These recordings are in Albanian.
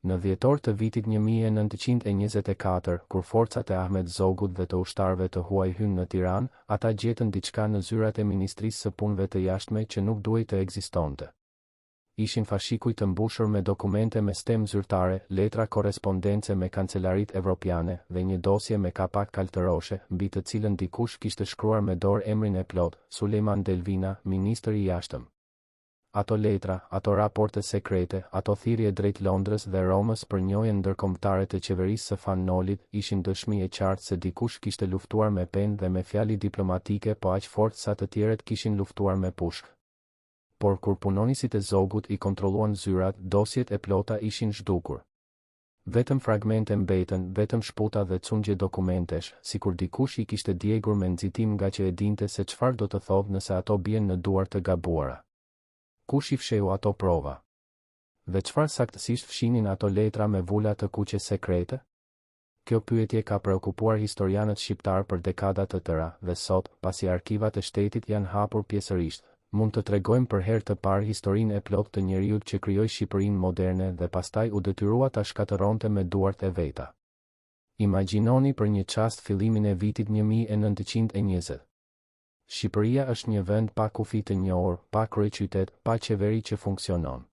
Në dhjetor të vitit 1924, kur forcat e Ahmet Zogut dhe të ushtarëve të huaj hynë në Tiranë, ata gjetën diçka në zyrat e Ministrisë së Punëve të Jashtme që nuk duhej të ekzistonte. Ishin fashikuj të mbushur me dokumente me stem zyrtare, letra korrespondence me kancelaritë evropiane dhe një dosje me kapak kaltëroshe, mbi të cilën dikush kishte shkruar me dorë emrin e plot, Sulejman Delvina, ministër i jashtëm. Ato letra, ato raporte sekrete, ato thirrje drejt Londrës dhe Romës për njojën ndërkombëtare të qeverisë së Fanolit ishin dëshmi e qartë se dikush kishte luftuar me penë dhe me fjali diplomatike, po aq fort sa të tjerët kishin luftuar me pushkë. Por kur punonisit e Zogut i kontrolluan zyrat, dosjet e plota ishin zhdukur. Vetëm fragmente mbeten, vetëm shputa dhe cungje dokumentesh, sikur dikush i kishte djegur me nxitim nga që e dinte se çfarë do të thotë nëse ato bien në duar të gabuara. Kush i fsheu ato prova? Dhe çfarë saktësisht fshinin ato letra me vula të kuqe sekrete? Kjo pyetje ka preokupuar historianët shqiptar për dekada të tëra, dhe sot, pasi arkivat e shtetit janë hapur pjesërisht, mund të tregojmë për herë të parë historinë e plotë të njeriut që krijoi Shqipërinë moderne dhe pastaj u detyrua ta shkatëronte me duart e veta. Imagjinoni për një çast fillimin e vitit 1920. Shqipëria është një vend pa kufi të njohur, pa kryeqytet, pa qeveri që funksionon.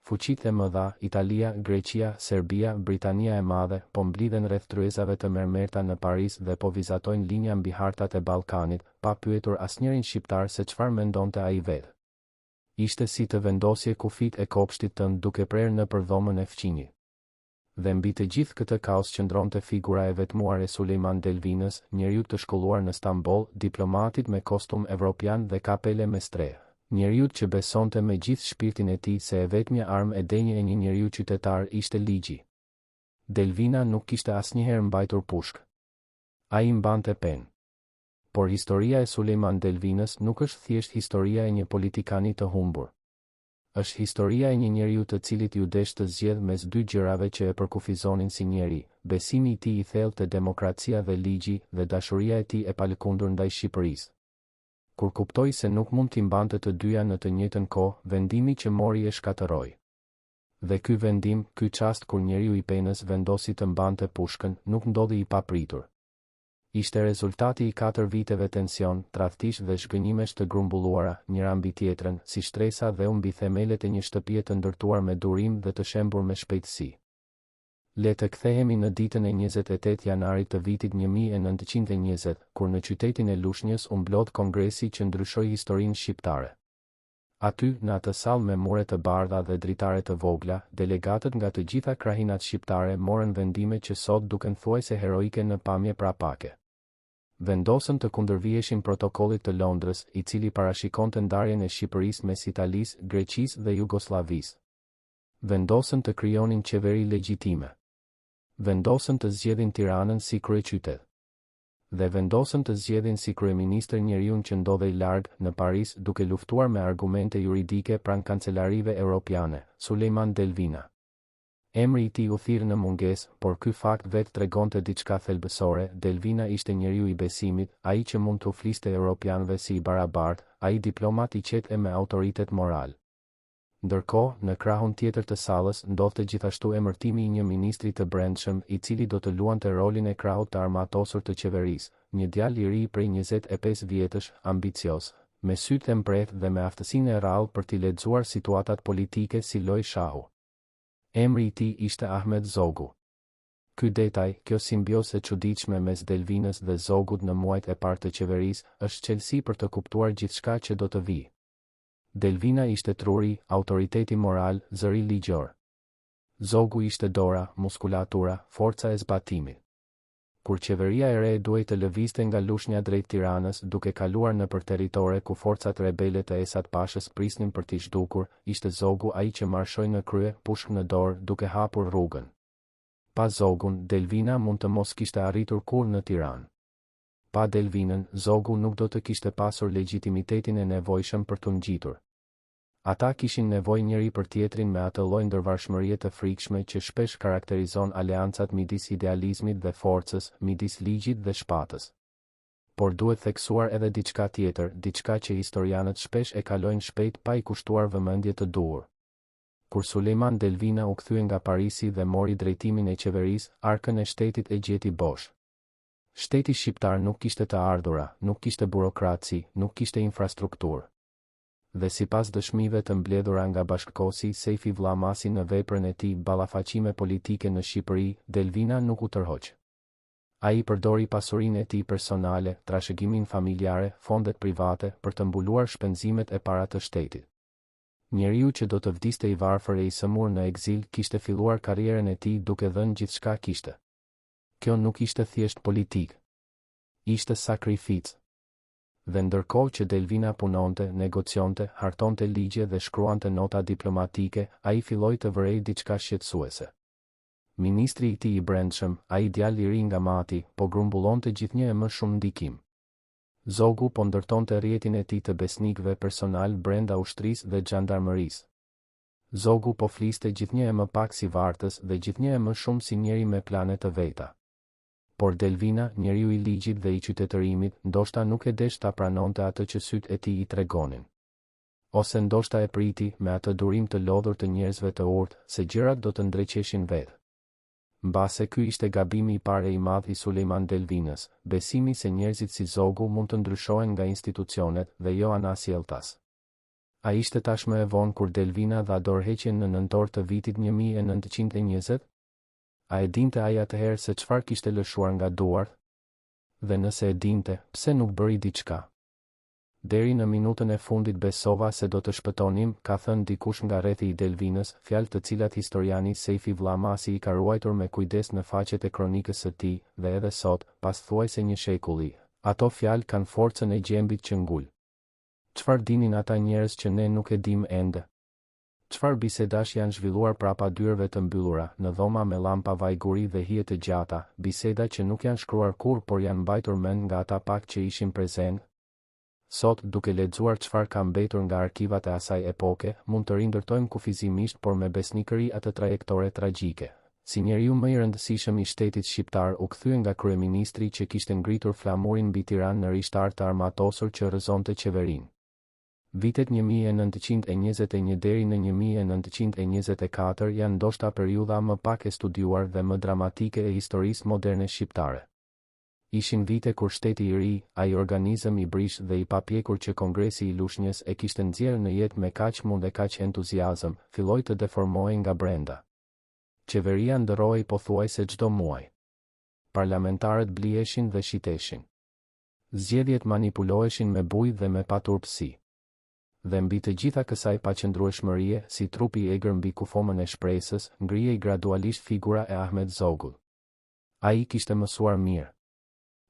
Fuqitë e mëdha, Italia, Greqia, Serbia, Britania e Madhe, po mblidhen rreth tryezave të mermerta në Paris dhe po vizatojnë linja mbi hartat e Ballkanit, pa pyetur asnjërin shqiptar se çfarë mendonte ai vetë. Ishte si të vendosje kufit e kopshtit tënd duke prerë nëpër dhomën e fqinjit. Dhe mbi të gjithë këtë kaos qëndronte figura e vetmuar e Sulejman Delvinës, njeriu të shkolluar në Stamboll, diplomatit me kostum evropian dhe kapele me strehë. Njeriu që besonte me gjithë shpirtin e tij se e vetmja armë e denjë e një njeriu qytetar ishte ligji. Delvina nuk kishte asnjëherë mbajtur pushkë. Ai mbante penë. Por historia e Sulejman Delvinës nuk është thjesht historia e një politikani të humbur. Është historia e një njeriu të cilit ju desh të zgjedh mes dy gjërave që e përkufizonin si njeri, besimi i tij i thellë te demokracia dhe ligji dhe dashuria e tij e palëkundur ndaj Shqipërisë. Kur kuptoi se nuk mund t'i mbante të dyja në të njëjtën kohë, vendimi që mori e shkatërroi. Dhe ky vendim, ky çast kur njeriu i penës vendosi të mbante pushkën, nuk ndodhi i papritur. Ishte rezultati i 4 viteve tension, tradhtish dhe shgënjimesh të grumbulluara, njëra mbi tjetrën, si shtresa dhe mbi themelet e një shtëpie të ndërtuar me durim dhe të shembur me shpejtësi. Le të kthehemi në ditën e 28 janarit të vitit 1920, kur në qytetin e Lushnjës u mblodh kongresi që ndryshoi historinë shqiptare. Aty, në atë sallë me mure të bardha dhe dritare të vogla, delegatët nga të gjitha krahinat shqiptare morën vendime që sot duken thuajse heroike në pamje prapake. Vendosën të kundërvijeshin protokollit të Londrës, i cili parashikonte ndarjen e Shqipërisë mes Italisë, Greqisë dhe Jugosllavisë. Vendosën të krijonin qeveri legjitime. Vendosën të zgjedhin Tiranën si kryeqytet. Dhe vendosën të zgjedhin si kryeministër njeriun që ndodhej larg në Paris duke luftuar me argumente juridike pranë kancelarive europiane, Sulejman Delvina. Emri i tij u thirr në mungesë, por ky fakt vetë tregonte diçka thelbësore. Delvina ishte njeriu i besimit, ai që mund t'u fliste europianëve si i barabartë, ai diplomat i qetë e me autoritet moral. Ndërkohë, në krahun tjetër të sallës ndodhte gjithashtu emërtimi i një ministri të brendshëm, i cili do të luante rolin e krahut të armatosur të qeverisë, një djalë i ri prej 25 vjetësh, ambicios, me sytë e mprehtë dhe me aftësinë e rrallë për t'i lexuar situatat politike si loj shahu. Emri i tij ishte Ahmet Zogu. Ky detaj, kjo simbiozë e çuditshme mes Delvinës dhe Zogut në muajt e parë të qeverisë, është çelësi për të kuptuar gjithçka që do të vijë. Delvina ishte truri, autoriteti moral, zëri ligjor. Zogu ishte dora, muskulatura, forca e zbatimit. Kur qeveria e re duhej të lëvizte nga Lushnja drejt Tiranës duke kaluar nëpër territore ku forcat rebele të Esat Pashës prisnin për t'i zhdukur, ishte Zogu ai që marshoi në krye, pushkë në dorë, duke hapur rrugën. Pa Zogun, Delvina mund të mos kishte arritur kurrë në Tiranë. Pa Delvinën, Zogu nuk do të kishte pasur legjitimitetin e nevojshëm për t'u ngjitur. Ata kishin nevojë njëri për tjetrin me atë lloj ndërvarshmërie të frikshme që shpesh karakterizon aleancat midis idealizmit dhe forcës, midis ligjit dhe shpatës. Por duhet theksuar edhe diçka tjetër, diçka që historianët shpesh e kalojnë shpejt pa i kushtuar vëmendje të duhur. Kur Sulejman Delvina u kthye nga Parisi dhe mori drejtimin e qeverisë, arkën e shtetit e gjeti bosh. Shteti shqiptar nuk kishte të ardhura, nuk kishte burokraci, nuk kishte infrastrukturë. Dhe sipas dëshmive të mbledhura nga bashkëkohësi Sejfi Vllamasi në veprën e tij ballafaqime politike në Shqipëri, Delvina nuk u tërhoq. Ai përdori pasurinë e tij personale, trashëgimin familjare, fondet private për të mbuluar shpenzimet e para të shtetit. Njeriu që do të vdiste i varfër e i sëmur në egzil kishte filluar karrierën e tij duke dhënë gjithçka kishte. Kjo nuk ishte thjesht politik. Ishte sakrificë. Dhe ndërkohë që Delvina punonte, negocionte, hartonte ligje dhe shkruante nota diplomatike, ai filloi të vërej diçka shqetësuese. Ministri i tij i brendshëm, ai djalë i ri nga mati, po grumbullonte gjithnjë e më shumë ndikim. Zogu po ndërtonte rrjetin e tij të besnikëve personal brenda ushtrisë dhe xhandarmerisë. Zogu po fliste gjithnjë e më pak si vartës dhe gjithnjë e më shumë si njeri me plane të veta. Por Delvina, njeriu i ligjit dhe i qytetërimit, ndoshta nuk e desh ta pranonte atë që sytë e tij i tregonin. Ose ndoshta e priti me atë durim të lodhur të njerëzve të urtë, se gjërat do të ndreqeshin vetë. Mbase ky ishte gabimi i parë i madh i Sulejman Delvinës, besimi se njerëzit si Zogu mund të ndryshohen nga institucionet dhe jo anasjelltas. A ishte tashmë e vonë kur Delvina dha dorëheqjen në nëntor të vitit 1920? A e dinte ai atëherë se çfarë kishte lëshuar nga duart? Dhe nëse e dinte, pse nuk bëri diçka? Deri në minutën e fundit besova se do të shpëtonim, ka thënë dikush nga rrethi i Delvinës, fjalë të cilat historiani Sejfi Vllamasi i ka ruajtur me kujdes në faqet e kronikës së tij, dhe edhe sot, pas thuajse një shekulli, ato fjalë kanë forcën e gjembit që ngul. Çfarë dinin ata njerëz që ne nuk e dim ende? Çfarë bisedash janë zhvilluar prapa dyerve të mbyllura, në dhoma me llampa vajguri dhe hije të gjata, biseda që nuk janë shkruar kurrë por janë mbajtur mend nga ata pak që ishin prezent? Sot, duke lexuar çfarë ka mbetur nga arkivat e asaj epoke, mund të rindërtojmë kufizimisht por me besnikëri atë trajektore tragjike. Si njeriu më i rëndësishëm i shtetit shqiptar u kthye nga kryeministri që kishte ngritur flamurin mbi Tiranë në rishtar të armatosur që rrëzonte qeverinë. Vitet 1921 deri në 1924 janë ndoshta periudha më pak e studiuar dhe më dramatike e historisë moderne shqiptare. Ishin vite kur shteti i ri, ai organizëm i brish dhe i papjekur që Kongresi i Lushnjës e kishte nxjerrë në jetë me kaq mund dhe kaq entuziazëm, filloi të deformohej nga brenda. Qeveria ndërrohej pothuajse çdo muaj. Parlamentarët bliheshin dhe shiteshin. Zgjedhjet manipuloheshin me bujë dhe me paturpsi. Dhe mbi të gjitha kësaj paqëndrueshmërie, si trupi i egër mbi kufomën e shpresës, ngrihej gradualisht figura e Ahmet Zogut. Ai kishte mësuar mirë.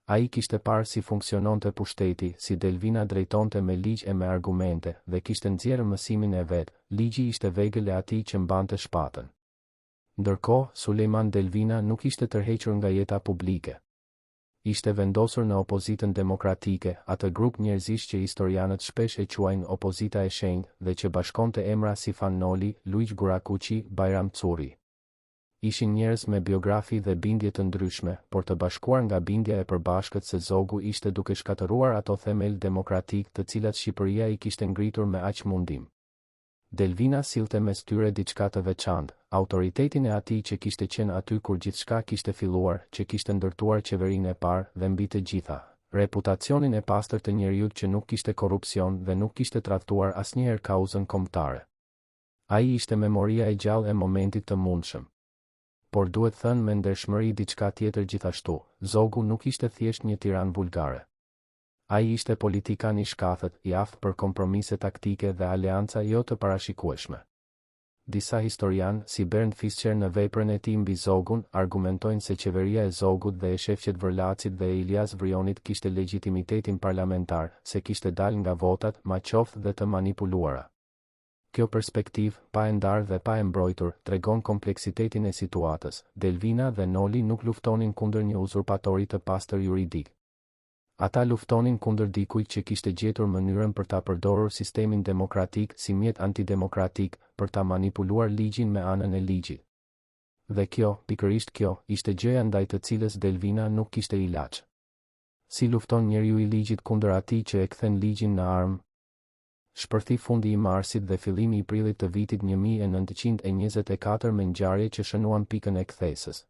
Ai kishte parë si funksiononte pushteti, si Delvina drejtonte me ligj e me argumente, dhe kishte nxjerrë mësimin e vet. Ligji ishte vegël e atij që mbante shpatën. Ndërkohë, Sulejman Delvina nuk ishte tërhequr nga jeta publike. Ishte vendosur në opozitën demokratike, atë grup njerëzish që historianët shpesh e quajnë opozita e shenjtë dhe që bashkonte emra si Fannoli, Luiq Gurakuqi, Bajram Curri. Ishin njerëz me biografi dhe bindje të ndryshme, por të bashkuar nga bindja e përbashkët se Zogu ishte duke shkatëruar ato themel demokratik të cilat Shqipëria i kishte ngritur me aq mundim. Delvina sillte mes tyre diçka të veçantë, autoritetin e atij që kishte qenë aty kur gjithçka kishte filluar, që kishte ndërtuar qeverinë e parë dhe mbi të gjitha, reputacionin e pastër të njeriut që nuk kishte korrupsion dhe nuk kishte trajtuar asnjëherë kauzën kombëtare. Ai ishte memoria e gjallë e momentit të mundshëm. Por duhet thënë me ndershmëri diçka tjetër gjithashtu, Zogu nuk ishte thjesht një tiran vulgare. Ai ishte politikan i shkathët, i aftë për kompromise taktike dhe aleanca jo të parashikueshme. Disa historian, si Bernd Fischer në veprën e tij mbi Zogun, argumentojnë se qeveria e Zogut dhe e shefqet Vërlacit dhe Elias Vrionit kishte legjitimitetin parlamentar, se kishte dalë nga votat, ma qoftë dhe të manipuluara. Kjo perspektiv, pa e ndarë dhe pa e mbrojtur, tregon kompleksitetin e situatës. Delvina dhe Noli nuk luftonin kundër një uzurpatori të pastër juridik. Ata luftonin kundër dikujt që kishte gjetur mënyrën për ta përdorur sistemin demokratik si mjet antidemokratik, për ta manipuluar ligjin me anën e ligjit. Dhe kjo, pikërisht kjo, ishte gjëja ndaj të cilës Delvina nuk kishte ilaç. Si lufton njeriu i ligjit kundër atij që e kthen ligjin në armë? Shpërthi fundi i marsit dhe fillimi i prillit të vitit 1924 me ngjarje që shënuan pikën e kthesës.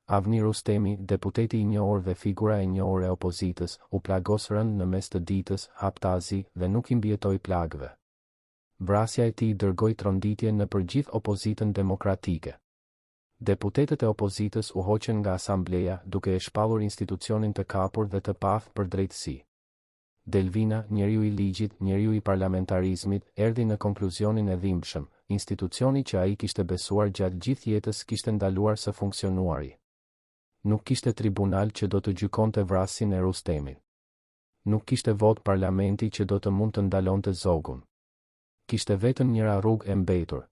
Avni Rustemi, deputeti i njohur dhe figura e njohur e opozitës, u plagos rënd në mes të ditës, haptazi dhe nuk i mbijetoi plagëve. Vrasja e tij dërgoi tronditje në përgjithë opozitën demokratike. Deputetët e opozitës u hoqën nga asambleja duke e shpallur institucionin të kapur dhe të paftë për drejtësi. Delvina, njeriu i ligjit, njeriu i parlamentarizmit, erdhi në konkluzionin e dhimbshëm: institucioni që ai kishte besuar gjatë gjithë jetës kishte ndaluar së funksionuari. Nuk kishte tribunal që do të gjykonte vrasjen e Rustemit. Nuk kishte vot parlamenti që do të mund të ndalonte zogun. Kishte vetëm njëra rrugë e mbetur.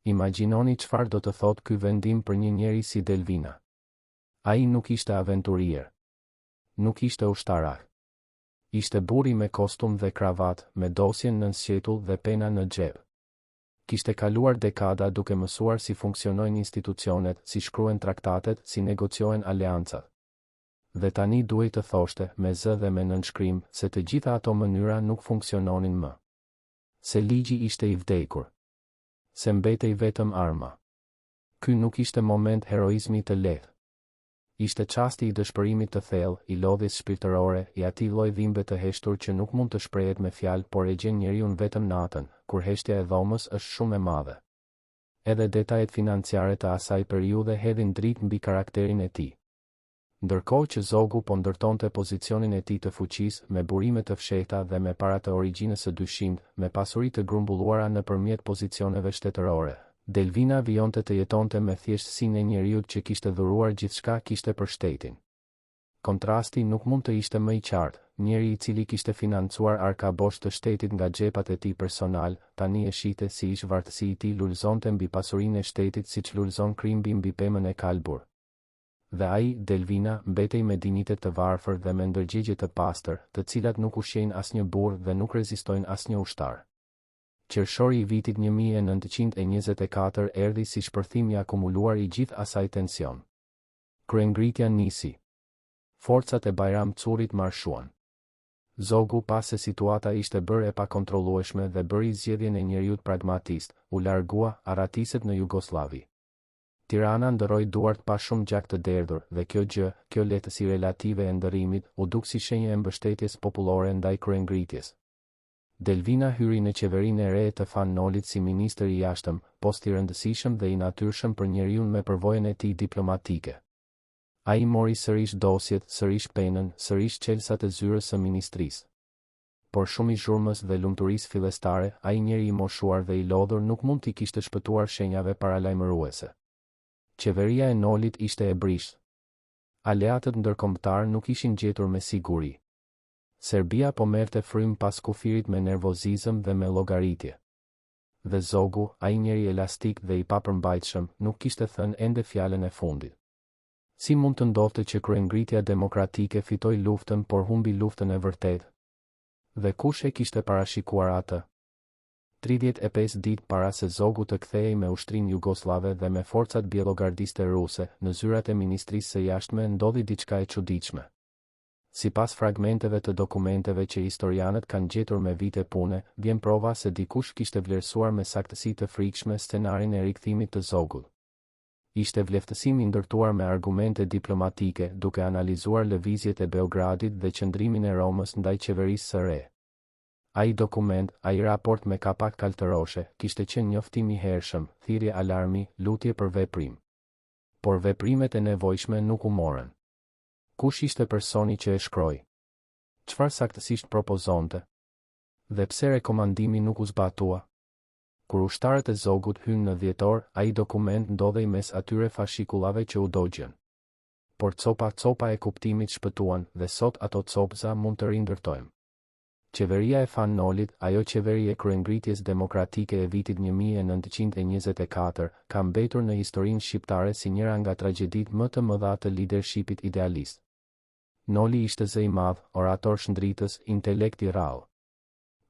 Imagjinoni çfarë do të thotë ky vendim për një njeri si Delvina. Ai nuk ishte aventurier. Nuk ishte ushtarak. Ishte burri me kostum dhe kravat, me dosjen nën sqetull dhe pena në xhep. Kishte kaluar dekada duke mësuar si funksionojnë institucionet, si shkruhen traktatet, si negociohen aleancat. Dhe tani duhej të thoshte, me zë dhe me nënshkrim, se të gjitha ato mënyra nuk funksiononin më. Se ligji ishte i vdekur. Se mbetej vetëm arma. Ky nuk ishte moment heroizmi të lehtë. Ishte çasti i dëshpërimit të thellë, i lodhjes shpirtërore, i atij lloj dhimbje të heshtur që nuk mund të shprehet me fjalë, por e gjen njeriu vetëm natën, kur heshtja e dhomës është shumë e madhe. Edhe detajet financiare të asaj periudhe hedhin dritë mbi karakterin e tij. Ndërkohë që zogu po ndërtonte pozicionin e tij të fuqisë, me burime të fshehta dhe me para të origjinës së dyshimit, me pasuri të grumbulluara nëpërmjet pozicioneve shtetërore, Delvina vijonte të jetonte me thjeshtësinë e njeriut që kishte dhuruar gjithçka kishte për shtetin. Kontrasti nuk mund të ishte më i qartë: njeri i cili kishte financuar arkabosh të shtetit nga xhepat e tij personal, tani e shihte si ish vartësi i tij lulëzonte mbi pasurinë e shtetit siç lulëzon krimbi mbi pemën e kalbur. Dhe ai, Delvina, mbetej me dinitet të varfër dhe me ndërgjegje të pastër, të cilat nuk ushqejnë asnjë burr dhe nuk rezistojnë asnjë ushtar. Qershori i vitit 1924 erdhi si shpërthim i akumuluar i gjithë asaj tension. Kryengritja nisi. Forcat e Bajram Currit marshuan. Zogu, pas se situata ishte bërë e pakontrollueshme dhe bëri zgjedhjen e njeriut pragmatist, u largua, aratiset në Jugosllavi. Tirana ndërroi duart pa shumë gjak të derdhur dhe kjo lehtësi relative e ndërrimit u duk si shenjë e mbështetjes popullore ndaj kryengritjes. Delvina hyri në qeverinë e re të Fan-Nolit si ministër i jashtëm, post i rëndësishëm dhe i natyrshëm për njeriu me përvojën e tij diplomatike. Ai mori sërish dosjet, sërish penën, sërish çelësat e zyrës së ministrisë. Por shumë i zhurmës dhe lumturisë fillestare, ai njeri i moshuar dhe i lodhur nuk mund t'i kishte shpëtuar shenjave paralajmëruese. Qeveria e Nolit ishte e brishtë. Aleatët ndërkombëtar nuk ishin gjetur me siguri. Serbia po merrte frym pas kufirit me nervozizëm dhe me llogaritje. Dhe zogu, ai njeri elastik dhe i papërmbajtshëm, nuk kishte thënë ende fjalën e fundit. Si mund të ndodhte që kryengritja demokratike fitoi luftën por humbi luftën e vërtetë? Dhe kush e kishte parashikuar atë? 35 ditë para se zogu të kthehej me ushtrinë jugoslave dhe me forcat bielogardiste ruse, në zyrat e Ministrisë së Jashtme ndodhi diçka e çuditshme. Sipas fragmenteve të dokumenteve që historianët kanë gjetur me vite pune, vjen prova se dikush kishte vlerësuar me saktësi të frikshme scenarin e rikthimit të zogut. Ishte vleftësim i ndërtuar me argumente diplomatike, duke analizuar lëvizjet e Beogradit dhe qëndrimin e Romës ndaj qeverisë së re. Ai dokument, ai raport me kapak kaltëroshe, kishte qenë njoftim i hershëm, thirrje alarmi, lutje për veprim. Por veprimet e nevojshme nuk u morën. Kush ishte personi që e shkroi? Çfarë saktësisht propozonte? Dhe pse rekomandimi nuk u zbatua? Kur ushtarët e zogut hynë në dhjetor, ai dokument ndodhej mes atyre fashikullave që u dogjën. Por copa e kuptimit shpëtuan dhe sot ato copza mund të rindërtojmë. Qeveria e Fan-Nolit, ajo qeveri e kryengritjes demokratike e vitit 1924, ka mbetur në historinë shqiptare si njëra nga tragjeditë më të mëdha të leadershipit idealist. Noli ishte zë i madh, orator shndritës, intelekt i rrallë.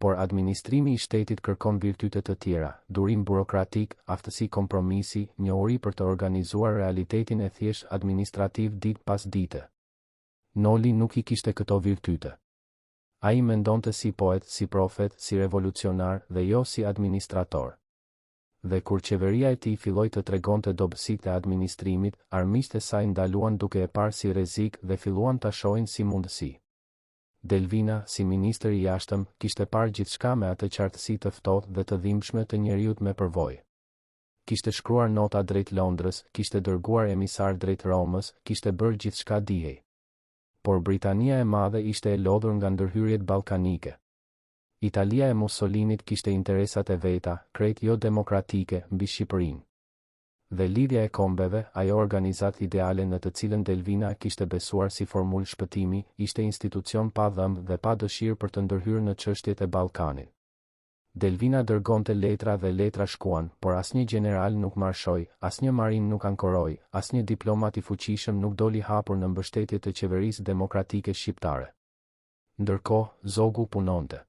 Por administrimi i shtetit kërkon virtyte të tjera, durim burokratik, aftësi kompromisi, njohuri për të organizuar realitetin e thjesht administrativ ditë pas dite. Noli nuk i kishte këto virtyte. Ai mendonte si poet, si profet, si revolucionar dhe jo si administrator. Dhe kur qeveria e tij filloi të tregonte dobësitë e administrimit, armiqtë e saj ndaluan duke e parë si rrezik dhe filluan ta shohin si mundësi. Delvina, si ministër i jashtëm, kishte parë gjithçka me atë qartësi të ftohtë dhe të dhimbshme të njeriut me përvojë. Kishte shkruar nota drejt Londrës, kishte dërguar emisar drejt Romës, kishte bërë gjithçka dijej. Por Britania e Madhe ishte e lodhur nga ndërhyrjet ballkanike. Italia e Mussolinit kishte interesat e veta, krejt jo demokratike, mbi Shqipërinë. Dhe lidhja e kombeve, ajo organizat ideale në të cilën Delvina kishte besuar si formulë shpëtimi, ishte institucion pa dhëmbë dhe pa dëshirë për të ndërhyrë në çështjet e Ballkanit. Delvina dërgonte letra dhe letra shkuan, por asnjë general nuk marshoi, asnjë marin nuk ankoroi, asnjë diplomat i fuqishëm nuk doli hapur në mbështetje të qeverisë demokratike shqiptare. Ndërkohë, Zogu punonte.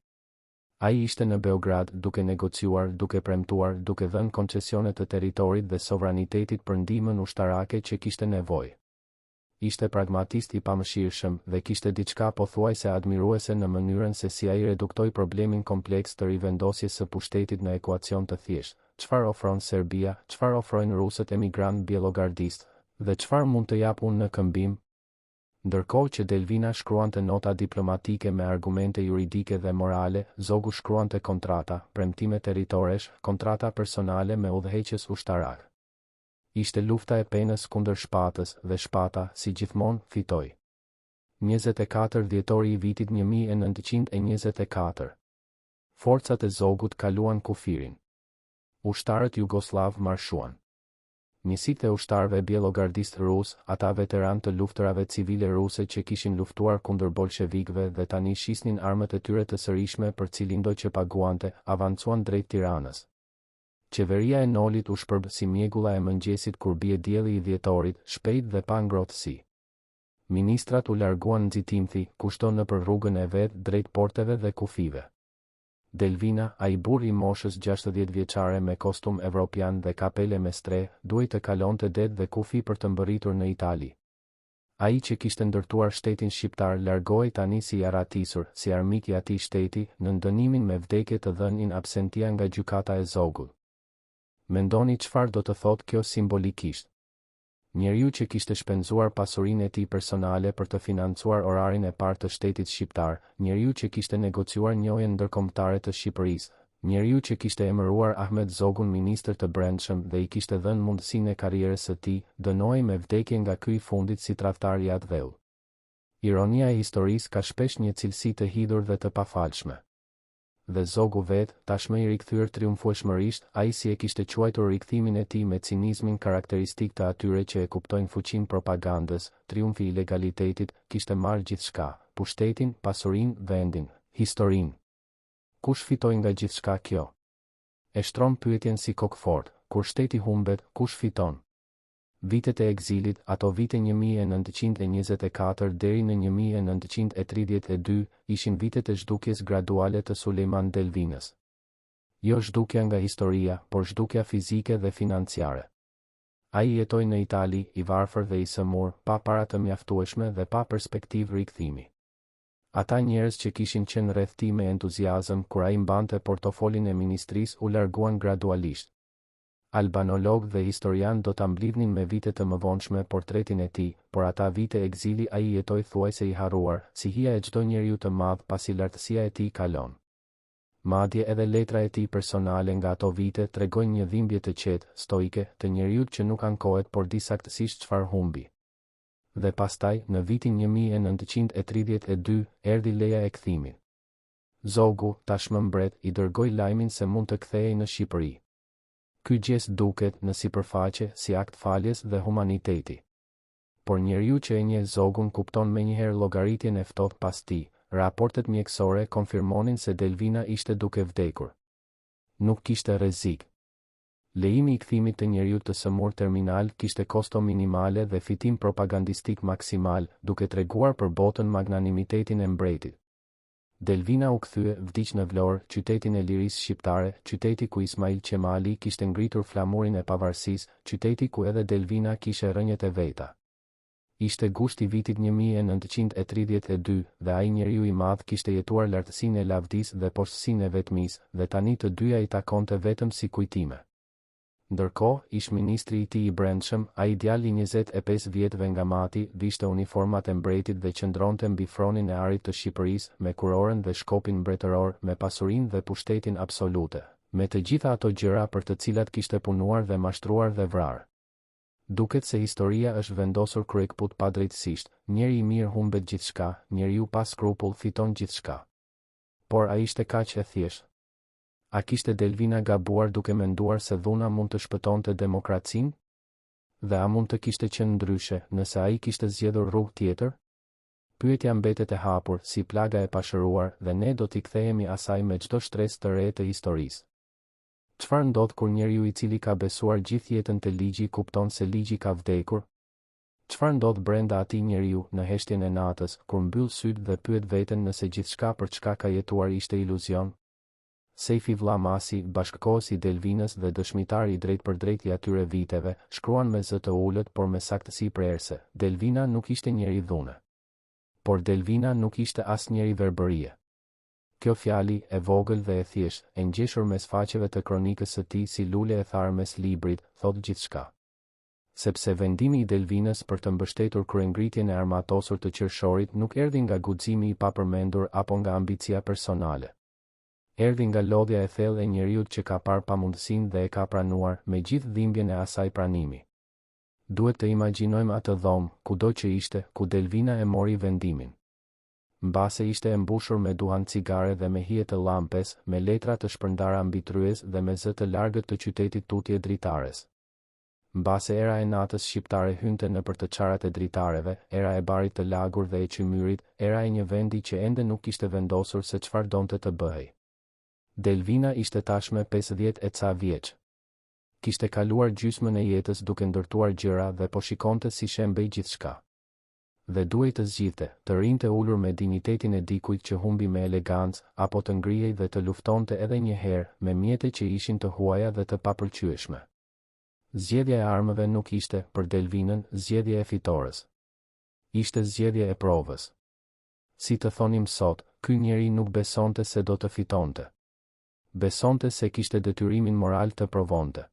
Ai ishte në Beograd duke negociuar, duke premtuar, duke dhënë koncesione të territorit dhe sovranitetit për ndihmën ushtarake që kishte nevojë. Ishte pragmatist i pamëshirshëm dhe kishte diçka pothuajse admiruese në mënyrën se si ai reduktoi problemin kompleks të rivendosjes së pushtetit në ekuacion të thjeshtë. Çfarë ofron Serbia, çfarë ofrojnë rusët emigrant bielogardistë, dhe çfarë mund të jap unë në këmbim? Ndërkohë që Delvina shkruante nota diplomatike me argumente juridike dhe morale, Zogu shkruante kontrata, premtime territoresh, kontrata personale me udhëheqës ushtarak. Ishte lufta e penës kundër shpatës dhe shpata, si gjithmonë, fitoi. 24 dhjetori i vitit 1924. Forcat e Zogut kaluan kufirin. Ushtarët jugoslav marshuan. Njësitë e ushtarëve bielogardist rus, ata veteran të luftërave civile ruse që kishin luftuar kundër bolshevikëve dhe tani shisnin armët e tyre të sërishme për cilindoj që paguante, avancuan drejt Tiranës. Qeveria e Nolit u shpërb si mjegulla e mëngjesit kur bie dielli i dhjetorit, shpejt dhe pa ngrohtësi. Ministrat u larguan nxitimthi, kushto nëpër rrugën e vet drejt porteve dhe kufive. Delvina, ai burr i moshës 60 vjeçare me kostum evropian dhe kapele me stre, duhej të kalonte det dhe kufi për të mbërritur në Itali. Ai që kishte ndërtuar shtetin shqiptar largohej tani si aratisur, si armik i atij shteti, në ndënimin me vdekje të dhënë in absentia nga gjykata e Zogut. Mendoni çfarë do të thotë kjo simbolikisht? Njeriu që kishte shpenzuar pasurinë e tij personale për të financuar orarin e parë të shtetit shqiptar, njeriu që kishte negociuar njojën ndërkombëtare të Shqipërisë, njeriu që kishte emëruar Ahmet Zogun ministër të brendshëm dhe i kishte dhënë mundësinë e karrierës së tij, dënohej me vdekje nga ky i fundit si tradhtar i atvell. Ironia e historisë ka shpesh një cilësi të hidhur dhe të pafalshme. Dhe Zogu vet, tashmë i rikthyer triumfueshmërisht, ai si e kishte quajtur rikthimin e tij me cinizmin karakteristik të atyre që e kuptojnë fuqinë propagandës, triumfi i legalitetit, kishte marrë gjithçka, pushtetin, pasurinë, vendin, historinë. Kush fitoi nga gjithçka kjo? E shtron pyetjen si kokfort, kur shteti humbet, kush fiton? Vitet e ekzilit, ato vite 1924 deri në 1932, ishin vitet e zhdukjes graduale të Sulejman Delvinës. Jo zhdukja nga historia, por zhdukja fizike dhe financiare. Ai jetoi në Itali, i varfër dhe i sëmur, pa para të mjaftueshme dhe pa perspektivë rikthimi. Ata njerëz që kishin qenë rreth tij me entuziazëm kur ai mbante portofolin e ministrisë u larguan gradualisht. Albanolog dhe historian do ta mblidhnin me vite të mëvonshme portretin e tij, por ata vite ekzili ai jetoi thuajse i harruar, si hija e çdo njeriu të madh pasi lartësia e tij kalon. Madje edhe letra e tij personale nga ato vite tregojnë një dhimbje të qetë, stoike, të njeriut që nuk ankohet por di saktësisht çfarë humbi. Dhe pastaj, në vitin 1932, erdhi leja e kthimit. Zogu, tashmë mbret, i dërgoi lajmin se mund të kthehej në Shqipëri. Ky gest duket në sipërfaqe si akt faljes dhe humaniteti. Por njeriu që e njeh Zogun kupton menjëherë llogaritjen e ftohtë pas tij. Raportet mjekësore konfirmonin se Delvina ishte duke vdekur. Nuk kishte rrezik. Lejimi i kthimit të njeriut të sëmur terminal kishte kosto minimale dhe fitim propagandistik maksimal, duke treguar për botën magnanimitetin e mbretit. Delvina u kthye, vdiq në Vlorë, qytetin e lirisë shqiptare, qyteti ku Ismail Qemali kishte ngritur flamurin e pavarësisë, qyteti ku edhe Delvina kishte rënjet e veta. Ishte gusht i vitit 1932 dhe ai njeriu i madh kishte jetuar lartësinë e lavdisë dhe poshtësinë e vetmisë dhe tani të dyja i takonte vetëm si kujtime. Ndërkohë, ish ministri i tij i brendshëm, ai djali 25 vjetëve nga mati, vishte uniformat e mbretit dhe qëndronte mbi fronin e arit të Shqipërisë, me kurorën dhe shkopin mbretëror, me pasurinë dhe pushtetin absolute, me të gjitha ato gjëra për të cilat kishte punuar dhe mashtruar dhe vrarë. Duket se historia është vendosur kryekput padrejtësisht, njeri i mirë humbet gjithçka, njeriu pa skrupull fiton gjithçka. Por ai ishte kaq e thjeshtë. A kishte Delvina gabuar duke menduar se dhuna mund të shpëtonte demokracinë? Dhe a mund të kishte qenë ndryshe nëse ai kishte zgjedhur rrugë tjetër? Pyetja mbetet e hapur, si plaga e pashëruar, dhe ne do t'i kthehemi asaj me çdo shtresë të re të historisë. Çfarë ndodh kur njeriu i cili ka besuar gjithë jetën te ligji kupton se ligji ka vdekur? Çfarë ndodh brenda atij njeriu në heshtjen e natës, kur mbyll syt dhe pyet veten nëse gjithçka për çka ka jetuar ishte iluzion? Sejfi Vllamasi, bashkëkohës i Delvinës dhe dëshmitar i drejtpërdrejt i atyre viteve, shkruan me zë të ulët por me saktësi prerëse: Delvina nuk ishte njeri dhune. Por Delvina nuk ishte as njeri verbërie. Kjo fjali, e vogël dhe e thjeshtë, e ngjeshur mes faqeve të kronikës së tij si lule e tharë mes librit, thot gjithçka. Sepse vendimi i Delvinës për të mbështetur kryengritjen e armatosur të qershorit nuk erdhi nga guximi i papërmendur apo nga ambicia personale. Erdhi nga lodhja e thellë e njeriut që ka parë pamundësinë dhe e ka pranuar, me gjithë dhimbjen e asaj pranimi. Duhet të imagjinojmë atë dhomë, kudo që ishte, ku Delvina e mori vendimin. Mbase ishte e mbushur me duhan cigare dhe me hije të llampes, me letra të shpërndara mbi tryez dhe me zë të largët të qytetit tutje dritares. Mbase era e natës shqiptare hynte nëpër të çarat e dritareve, era e barit të lagur dhe e qymyrit, era e një vendi që ende nuk kishte vendosur se çfarë donte të bëhej. Delvina ishte tashmë 50 e ca vjeç. Kishte kaluar gjysmën e jetës duke ndërtuar gjëra dhe po shikonte si shembej gjithçka. Dhe duhej të zgjidhte, të rinte ulur me dinjitetin e dikujt që humbi me elegancë, apo të ngrihej dhe të luftonte edhe një herë me mjete që ishin të huaja dhe të papëlqyeshme. Zgjedhja e armëve nuk ishte, për Delvinën, zgjedhja e fitores. Ishte zgjedhja e provës. Si të thonim sot, ky njeri nuk besonte se do të fitonte. Besonte se kishte detyrimin moral të provonte.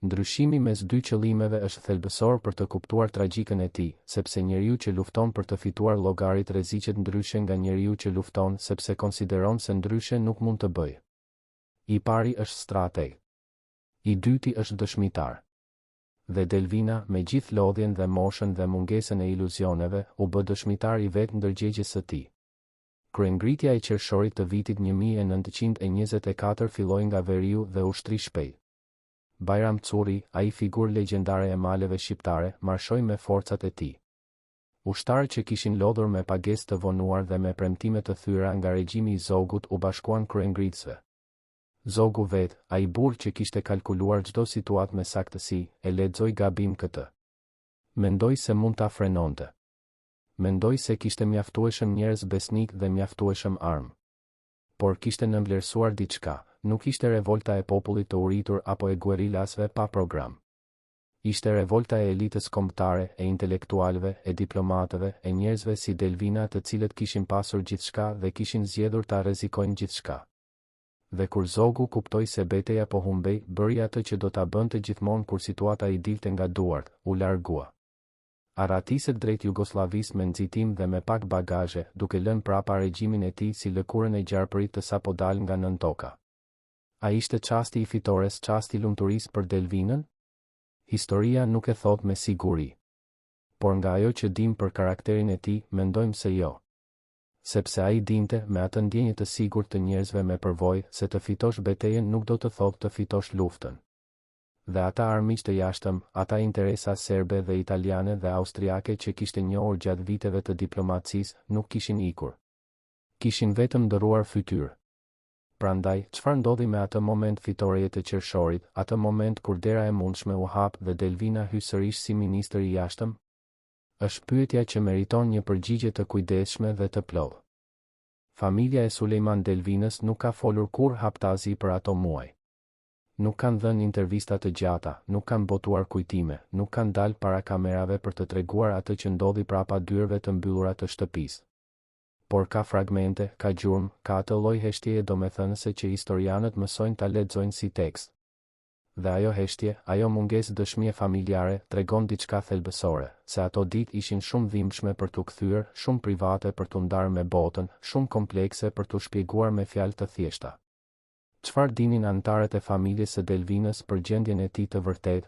Ndryshimi mes dy qëllimeve është thelbësor për të kuptuar tragjikën e tij, sepse njeriu që lufton për të fituar llogarit rreziqet ndryshe nga njeriu që lufton sepse konsideron se ndryshe nuk mund të bëjë. I pari është strateg. I dyti është dëshmitar. Dhe Delvina, me gjithë lodhjen dhe moshën dhe mungesën e iluzioneve, u bë dëshmitar i vetë ndërgjegjes së tij. Kryengritja e qershorit të vitit 1924 filloi nga veriu dhe ushtri shpejt. Bajram Curri, ai figurë legjendare e maleve shqiptare, marshoi me forcat e tij. Ushtarët që kishin lodhur me pagesë të vonuar dhe me premtime të thyra nga regjimi i Zogut u bashkuan kryengritësve. Zogu vet, ai burr që kishte kalkuluar çdo situatë me saktësi, e lexoi gabim këtë. Mendoi se mund ta frenonte. Mendoi se kishte mjaftueshëm njerëz besnik dhe mjaftueshëm armë. Por kishte nënvlerësuar diçka. Nuk ishte revolta e popullit të uritur apo e guerilasve pa program. Ishte revolta e elitës kombëtare, e intelektualëve, e diplomatëve, e njerëzve si Delvina të cilët kishin pasur gjithçka dhe kishin zgjedhur ta rrezikojnë gjithçka. Dhe kur Zogu kuptoi se betejë po humbej, bëri atë që do ta bënte gjithmonë kur situata i dilte nga duart, u largua. Aratiset drejt Jugosllavisë me nxitim dhe me pak bagazhe, duke lënë prapa regjimin e tij si lëkurën e gjarpërit të sapo dal nga nën toka. A ishte çasti i fitores, çasti i lumturisë për Delvinën? Historia nuk e thot me siguri. Por nga ajo që dim për karakterin e tij, mendojmë se jo. Sepse ai dinte, me atë ndjenjë të sigurt të njerëzve me përvojë, se të fitosh betejën nuk do të thotë të fitosh luftën. Dhe ata armiq të jashtëm, ata interesa serbe dhe italiane dhe austriake që kishte njohur gjatë viteve të diplomacisë, nuk kishin ikur. Kishin vetëm ndërruar fytyrë. Prandaj, çfarë ndodhi me atë moment fitoreje të qershorit, atë moment kur dera e mundshme u hap dhe Delvina hyn sërish si ministër i jashtëm? Është pyetja që meriton një përgjigje të kujdesshme dhe të plotë. Familja e Sulejman Delvinës nuk ka folur kur haptazi për ato muaj. Nuk kanë dhënë intervista të gjata, nuk kanë botuar kujtime, nuk kanë dalë para kamerave për të treguar atë që ndodhi prapa dyrave të mbyllura të shtëpisë. Por ka fragmente, ka gjurmë, ka atë lloj heshtjeje domethënëse që historianët mësojnë ta lexojnë si tekst. Dhe ajo heshtje, ajo mungesë dëshmie familjare, tregon diçka thelbësore, se ato ditë ishin shumë dhimbshme për t'u kthyer, shumë private për t'u ndarë me botën, shumë komplekse për t'u shpjeguar me fjalë të thjeshta. Çfarë dinin anëtarët e familjes së Delvinës për gjendjen e tij të vërtetë?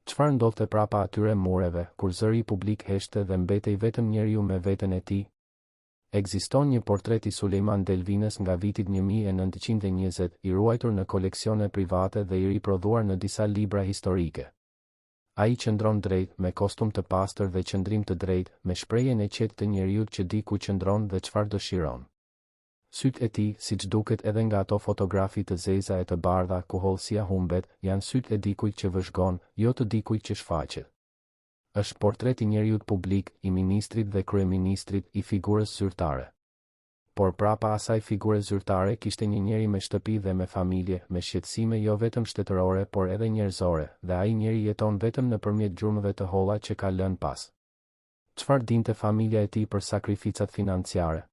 Çfarë ndodhte prapa atyre mureve, kur zëri publik heshte dhe mbetej vetëm njeriu me veten e tij? Ekziston një portret i Sulejman Delvinës nga vitit 1920, i ruajtur në koleksione private dhe i riprodhuar në disa libra historike. Ai qëndron drejt, me kostum të pastër dhe qëndrim të drejtë, me shprehjen e qetë të njeriut që di ku qëndron dhe çfarë dëshiron. Sytë e tij, siç duket edhe nga ato fotografi të zeza e të bardha ku hollësia humbet, janë sytë e dikujt që vëzhgon, jo të dikujt që shfaqet. Është portret i njeriut publik, i ministrit dhe kryeministrit, i figurës zyrtare. Por prapa asaj figure zyrtare kishte një njeri me shtëpi dhe me familje, me shqetësime jo vetëm shtetërore por edhe njerëzore, dhe ai njeri jeton vetëm nëpërmjet gjurmëve të holla që ka lënë pas. Çfarë dinte familja e tij për sakrificat financiare?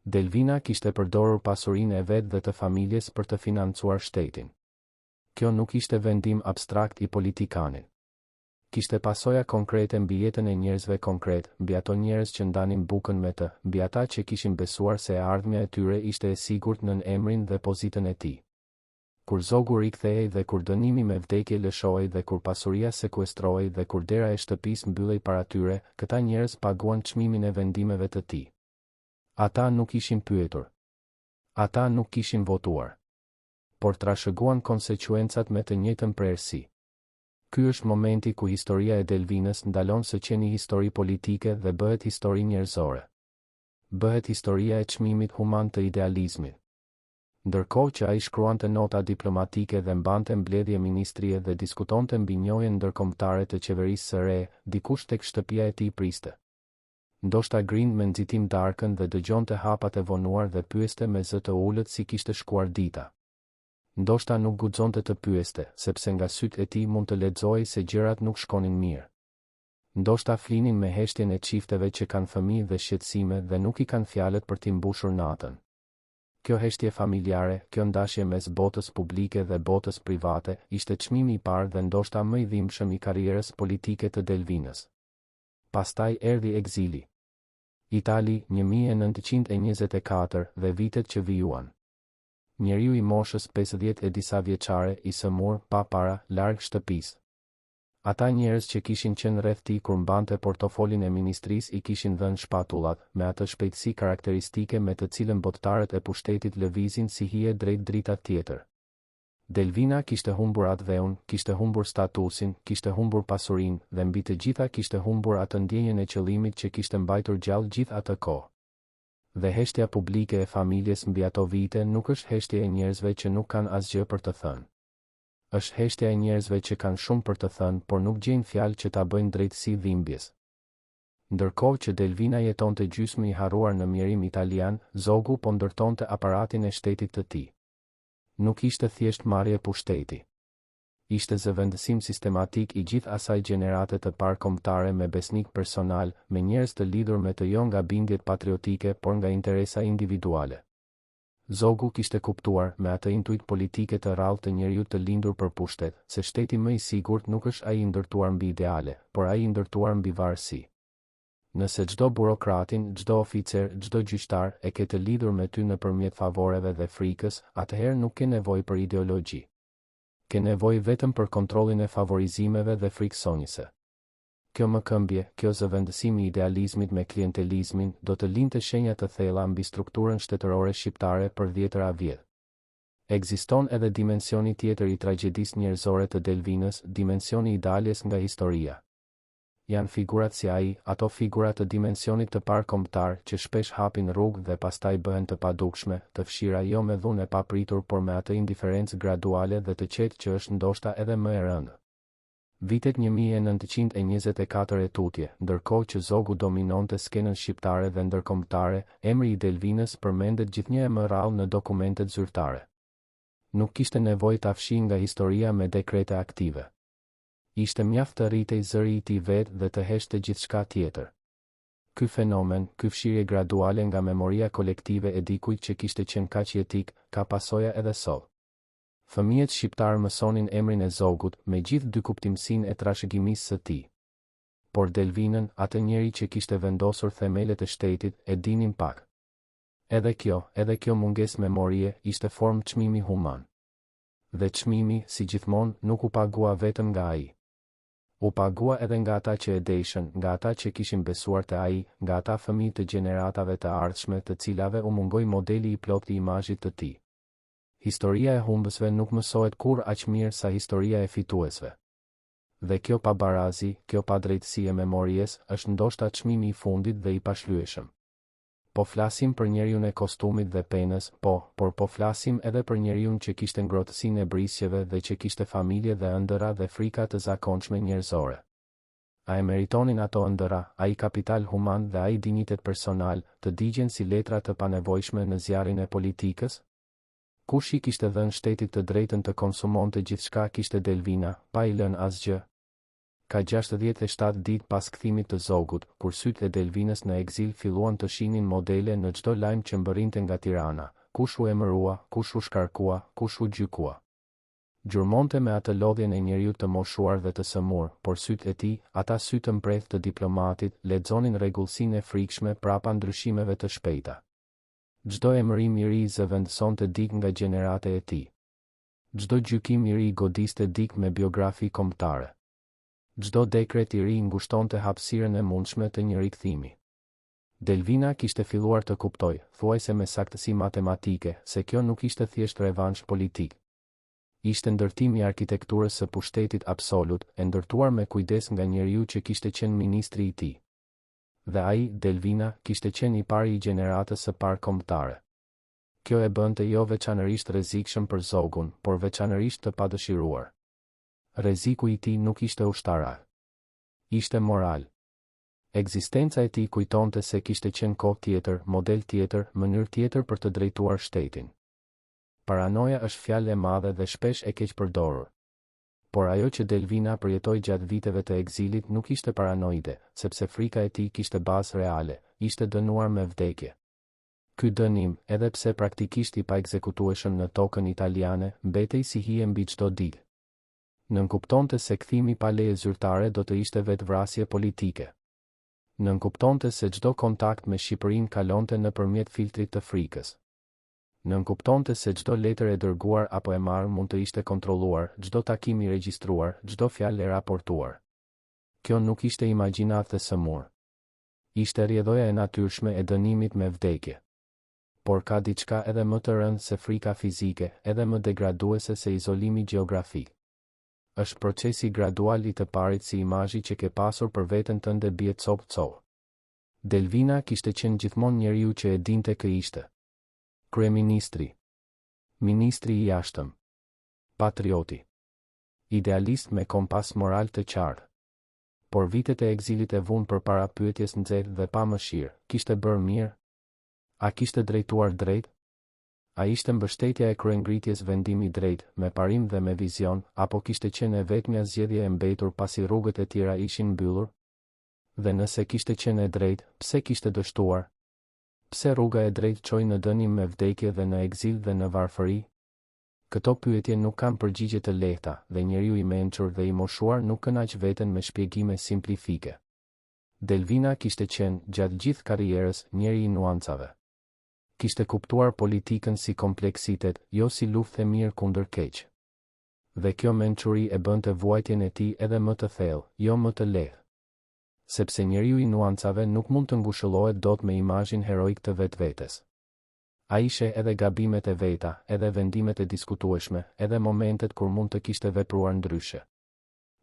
Delvina kishte përdorur pasurinë e vet dhe të familjes për të financuar shtetin. Kjo nuk ishte vendim abstrakt i politikanit. Kishte pasoja konkrete mbi jetën e njerëzve konkret, mbi ato njerëz që ndanin bukën me të, mbi ata që kishin besuar se ardhmja e tyre ishte e sigurt nën emrin dhe pozitën e tij. Kur zogu rikthehej dhe kur dënimi me vdekje lëshohej dhe kur pasuria sekuestrohej dhe kur dera e shtëpisë mbyllej para tyre, këta njerëz paguan çmimin e vendimeve të tij. Ata nuk ishin pyetur. Ata nuk kishin votuar. Por trashëguan konsekuencat me të njëjtën prerësi. Ky është momenti ku historia e Delvinës ndalon së qeni histori politike dhe bëhet histori njerëzore. Bëhet historia e çmimit human të idealizmit. Ndërkohë që ai shkruante nota diplomatike dhe mbante mbledhje ministrie dhe diskutonte mbi njohjen ndërkombëtare të qeverisë së re, dikush tek shtëpia e tij priste. Ndoshta grinde me nxitim darkën dhe dëgjonte hapat e vonuar dhe pyeste me zë të ulët si kishte shkuar dita. Ndoshta nuk guxonte të pyeste, sepse nga sytë e tij mund të lexojë se gjërat nuk shkonin mirë. Ndoshta flinin me heshtjen e çifteve që kanë fëmijë dhe shqetësime dhe nuk i kanë fjalët për t'i mbushur natën. Kjo heshtje familjare, kjo ndashje mes botës publike dhe botës private, ishte çmimi i parë dhe ndoshta më i dhimbshëm i karrierës politike të Delvinës. Pastaj erdhi ekzili. Itali, 1924 dhe vitet që vijuan. Njeriu i moshës 50 e disa vjeçare, i sëmur, pa para, larg shtëpisë. Ata njerëz që kishin qenë rreth tij kur mbante portofolin e ministrisë i kishin dhënë shpatullat, me atë shpejtësi karakteristike me të cilën bottarët e pushtetit lëvizin si hije drejt drita tjetër. Delvina kishte humbur atë dheun, kishte humbur statusin, kishte humbur pasurinë dhe mbi të gjitha kishte humbur atë ndjenjen e qëllimit që kishte mbajtur gjallë gjithë atë kohë. Dhe heshtja publike e familjes mbi ato vite nuk është heshtja e njerëzve që nuk kanë asgjë për të thënë. Është heshtja e njerëzve që kanë shumë për të thënë, por nuk gjejnë fjalë që ta bëjnë drejtësi dhimbjes. Ndërkohë që Delvina jetonte gjysmë i harruar në mjerim italian, zogu po ndërtonte aparatin e shtetit të tij. Nuk ishte thjesht marrje pushteti. Ishte zëvendësim sistematik i gjithë asaj gjenerate të parë kombëtare me besnik personal, me njerëz të lidhur me të jo nga bindjet patriotike, por nga interesa individuale. Zogu kishte kuptuar, me atë intuit politike të rrallë të njeriut të lindur për pushtet, se shteti më i sigurt nuk është ai i ndërtuar mbi ideale, por ai i ndërtuar mbi varësi. Nëse çdo burokratin, çdo oficer, çdo gjyqtar e ke të lidhur me ty nëpërmjet favoreve dhe frikës, atëherë nuk ke nevojë për ideologji. Ke nevojë vetëm për kontrollin e favorizimeve dhe frikësonjëse. Kjo mëkëmbje, kjo zëvendësim i idealizmit me klientelizmin, do të linte shenja të thella mbi strukturën shtetërore shqiptare për dhjetëra vjet. Ekziston edhe dimensioni tjetër i tragjedisë njerëzore të Delvinës, dimensioni i daljes nga historia. Janë figurat si ai, ato figurat të dimensionit të parë kombëtar që shpesh hapin rrugë dhe pastaj bëhen të padukshme, të fshira jo me dhunë e papritur por me atë indiferencë graduale dhe të qetë që është ndoshta edhe më e rëndë. Vitet 1924 e tutje, ndërkohë që zogu dominonte skenën shqiptare dhe ndërkombëtare, emri i Delvinës përmendet gjithnjë më rrallë në dokumentet zyrtare. Nuk kishte nevojë ta fshihej nga historia me dekrete aktive. Ishte mjaft të rritej zëri i tij vetë dhe të heshte gjithçka tjetër. Ky fenomen, ky fshirje graduale nga memoria kolektive e dikujt që kishte qenë kaq jetik, ka pasoja edhe sot. Fëmijët shqiptar mësonin emrin e Zogut, me gjithë dy kuptimsinë e trashëgimisë së tij. Por Delvinën, atë njeri që kishte vendosur themelet e shtetit, e dinin pak. Edhe kjo mungesë memorie, ishte formë çmimi human. Dhe çmimi, si gjithmonë, nuk u pagua vetëm nga ai. U pagua edhe nga ata që e deshën, nga ata që kishin besuar te ai, nga ata fëmijë të gjeneratave të ardhshme të cilave u mungoi modeli i plotë i imazhit të tij. Historia e humbësve nuk mësohet kur aq mirë sa historia e fituesve. Dhe kjo pabarazi, kjo padrejtësi e memorisë, është ndoshta çmimi i fundit dhe i pashlyeshëm. Po flasim për njeriun e kostumit dhe penës, por po flasim edhe për njeriun që kishte ngrohtësinë e brisqeve dhe që kishte familje dhe ëndëra dhe frika të zakonshme njerëzore. A e meritonin ato ëndëra, ai kapital human dhe ai dinjitet personal, të digjen si letra të panevojshme në zjarrin e politikës? Kush i kishte dhënë shtetit të drejtën të konsumonte gjithçka kishte Delvina, pa i lënë asgjë? Ka 67 ditë pas kthimit të Zogut, kur sytë e Delvinës në ekzil filluan të shihnin modele në çdo lajm që mbërrinte nga Tirana, kush u emërua, kush u shkarkua, kush u gjykua. Gjurmonte me atë lodhjen e njeriu të moshuar dhe të sëmur, por sytë e tij, ata sytë të mpreth të diplomatit, lexonin rregullsinë e frikshme prapa ndryshimeve të shpejta. Çdo emërim i ri zëvendësonte dik nga gjenerate e tij. Çdo gjykim i ri godiste dik me biografi kombëtare. Çdo dekret i ri ngushtonte hapësirën e mundshme të një rikthimi. Delvina kishte filluar të kuptoj, thuajse me saktësi matematike, se kjo nuk ishte thjesht revansh politik. Ishte ndërtimi i arkitekturës së pushtetit absolut, e ndërtuar me kujdes nga njeriu që kishte qenë ministri i tij. Dhe ai, Delvina, kishte qenë i pari i gjeneratës së parë kombëtare. Kjo e bënte jo veçanërisht rrezikshëm për Zogun, por veçanërisht të padëshiruar. Rreziku i tij nuk ishte ushtarak. Ishte moral. Ekzistenca e tij kujtonte se kishte qenë kohë tjetër, model tjetër, mënyrë tjetër për të drejtuar shtetin. Paranoja është fjalë e madhe dhe shpesh e keq përdorur. Por ajo që Delvina përjetoi gjatë viteve të ekzilit nuk ishte paranoide, sepse frika e tij kishte bazë reale, ishte dënuar me vdekje. Ky dënim, edhe pse praktikisht i pa ekzekutueshëm në tokën italiane, mbetej si hije mbi çdo ditë. Nënkuptonte se kthimi pa leje zyrtare do të ishte vetvrasje politike. Nënkuptonte se çdo kontakt me Shqipërinë kalonte nëpërmjet filtrit të frikës. Nënkuptonte se çdo letër e dërguar apo e marrë mund të ishte kontrolluar, çdo takim i regjistruar, çdo fjalë e raportuar. Kjo nuk ishte imagjinatë e sëmur. Ishte rrjedhoja e natyrshme e dënimit me vdekje. Por ka diçka edhe më të rëndë se frika fizike, edhe më degraduese se izolimi gjeografik. Është procesi gradual i të parit si imazhi që ke pasur për veten tënde bie cop. Delvina kishte qenë gjithmonë njeriu që e dinte kë ishte. Kryeministri. Ministri i jashtëm. Patrioti. Idealist me kompas moral të qartë. Por vitet e ekzilit e vunë përpara pyetjes nxehtë dhe pa mëshirë, kishte bërë mirë? A kishte drejtuar drejt? A ishte mbështetja e kryengritjes vendimi drejt, me parim dhe me vizion, apo kishte qenë e vetmja zgjedhje e mbetur pasi rrugët e tjera ishin mbyllur? Dhe nëse kishte qenë e drejt, pse kishte dështuar? Pse rruga e drejt çoi në dënim me vdekje dhe në ekzil dhe në varfëri? Këto pyetje nuk kanë përgjigje të lehta, dhe njeriu i mençur dhe i moshuar nuk kënaq veten me shpjegime simplifike. Delvina kishte qenë, gjatë gjithë karrierës, njeri i nuancave. Kishte kuptuar politikën si kompleksitet, jo si luftë e mirë kundër keq. Dhe kjo mençuri e bënte vuajtjen e tij edhe më të thellë, jo më të lehtë. Sepse njeriu i nuancave nuk mund të ngushëllohet dot me imazhin heroik të vetvetes. Ai sheh edhe gabimet e veta, edhe vendimet e diskutueshme, edhe momentet kur mund të kishte vepruar ndryshe.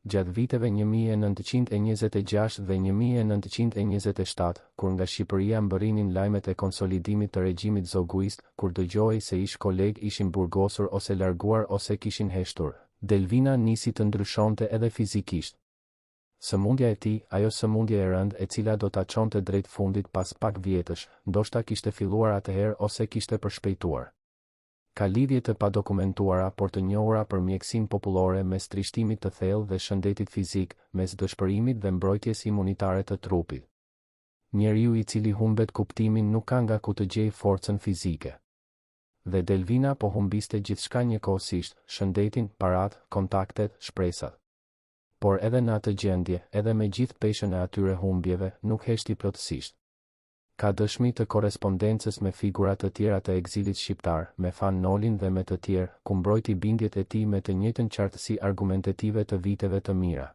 Gjatë viteve 1926 dhe 1927, kur nga Shqipëria mbërrinin lajmet e konsolidimit të regjimit zoguist, kur dëgjohej se ish kolegë ishin burgosur ose larguar ose kishin heshtur, Delvina nisi të ndryshonte edhe fizikisht. Sëmundja e tij, ajo sëmundje e rëndë e cila do ta çonte drejt fundit pas pak vjetësh, ndoshta kishte filluar atëherë ose kishte përshpejtuar. Ka lidhje të padokumentuara por të njohura për mjekësinë popullore mes trishtimit të thellë dhe shëndetit fizik, mes dëshpërimit dhe mbrojtjes imunitare të trupit. Njeriu i cili humbet kuptimin nuk ka nga ku të gjejë forcën fizike. Dhe Delvina po humbiste gjithçka njëkohësisht, shëndetin, paratë, kontaktet, shpresat. Por edhe në atë gjendje, edhe me gjithë peshën e atyre humbjeve, nuk heshti plotësisht. Ka dëshmi të korespondencës me figurat të tjera të ekzilit shqiptar, me Fan Nolin dhe me të tjerë, ku mbrojti bindjet e tij me të njëjtën qartësi argumentative të viteve të mira.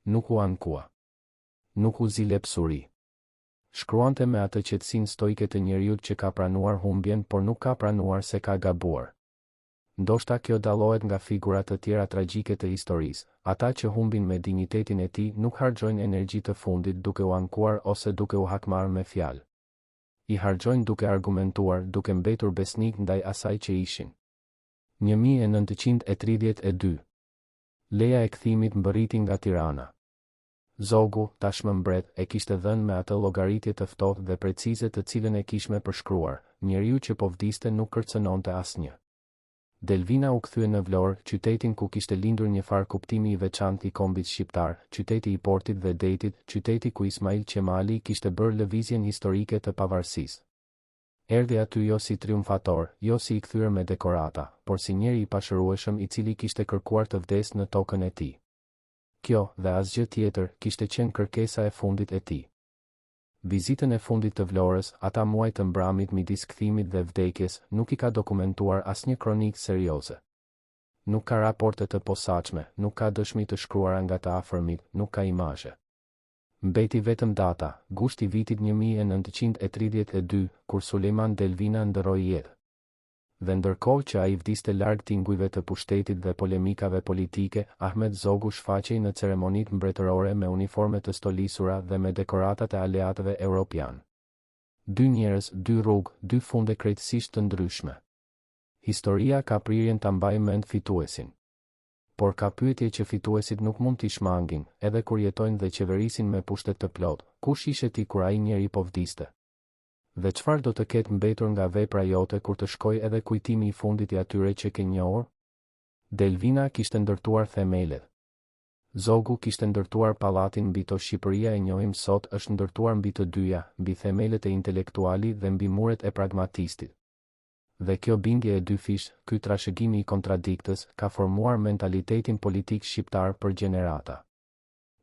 Nuk u ankua. Nuk u zilepsuri. Shkruante me atë qetësinë stoike të njeriut që ka pranuar humbjen, por nuk ka pranuar se ka gabuar. Ndoshta kjo dallohet nga figurat të tjera tragjike të historisë, ata që humbin me dinjitetin e tij nuk harxojnë energji të fundit duke u ankuar ose duke u hakmarrë me fjalë. I harxojnë duke argumentuar, duke mbetur besnik ndaj asaj që ishin. 1932. Leja e kthimit mbërriti nga Tirana. Zogu, tashmë mbret, e kishte dhënë me atë llogaritje të ftohtë dhe precize të cilën e kishte përshkruar, njeriu që po vdiste nuk kërcënonte asnjë. Delvina u kthye në Vlorë, qytetin ku kishte lindur një farë kuptimi i veçantë i kombit shqiptar, qyteti i portit dhe detit, qyteti ku Ismail Qemali kishte bërë lëvizjen historike të pavarësisë. Erdhi aty jo si triumfator, jo si i kthyer me dekorata, por si njeri i pashërueshëm i cili kishte kërkuar të vdesë në tokën e tij. Kjo, dhe asgjë tjetër, kishte qenë kërkesa e fundit e tij. Vizitën e fundit të Vlorës, ata muaj të mbramit midis kthimit dhe vdekjes, nuk i ka dokumentuar asnjë kronikë serioze. Nuk ka raporte të posaçme, nuk ka dëshmi të shkruara nga të afërmit, nuk ka imazhe. Mbeti vetëm data, gushti vitit 1932, kur Sulejman Delvina ndërroi jetë. Dhe ndërkohë që ai vdiste larg tingujve të pushtetit dhe polemikave politike, Ahmet Zogu shfaqej në ceremonitë mbretërore me uniforme të stolisura dhe me dekoratat e aleatëve europian. 2 njerëz, 2 rrugë, 2 funde krejtësisht të ndryshme. Historia ka prirjen ta mbajë mend fituesin. Por ka pyetje që fituesit nuk mund t'i shmangin, edhe kur jetojnë dhe qeverisin me pushtet të plot, kush ishe ti kur ai njeri po vdiste? Dhe çfarë do të ketë mbetur nga vepra jote kur të shkoj edhe kujtimi i fundit i atyre që ke njohur? Delvina kishte ndërtuar themelet. Zogu kishte ndërtuar pallatin mbi to Shqipëria e njohim sot është ndërtuar mbi të dyja, mbi themelet e intelektuali dhe mbi muret e pragmatistit. Dhe kjo bindje e dy fish, ky trashëgimi i kontradiktës, ka formuar mentalitetin politik shqiptar për gjenerata.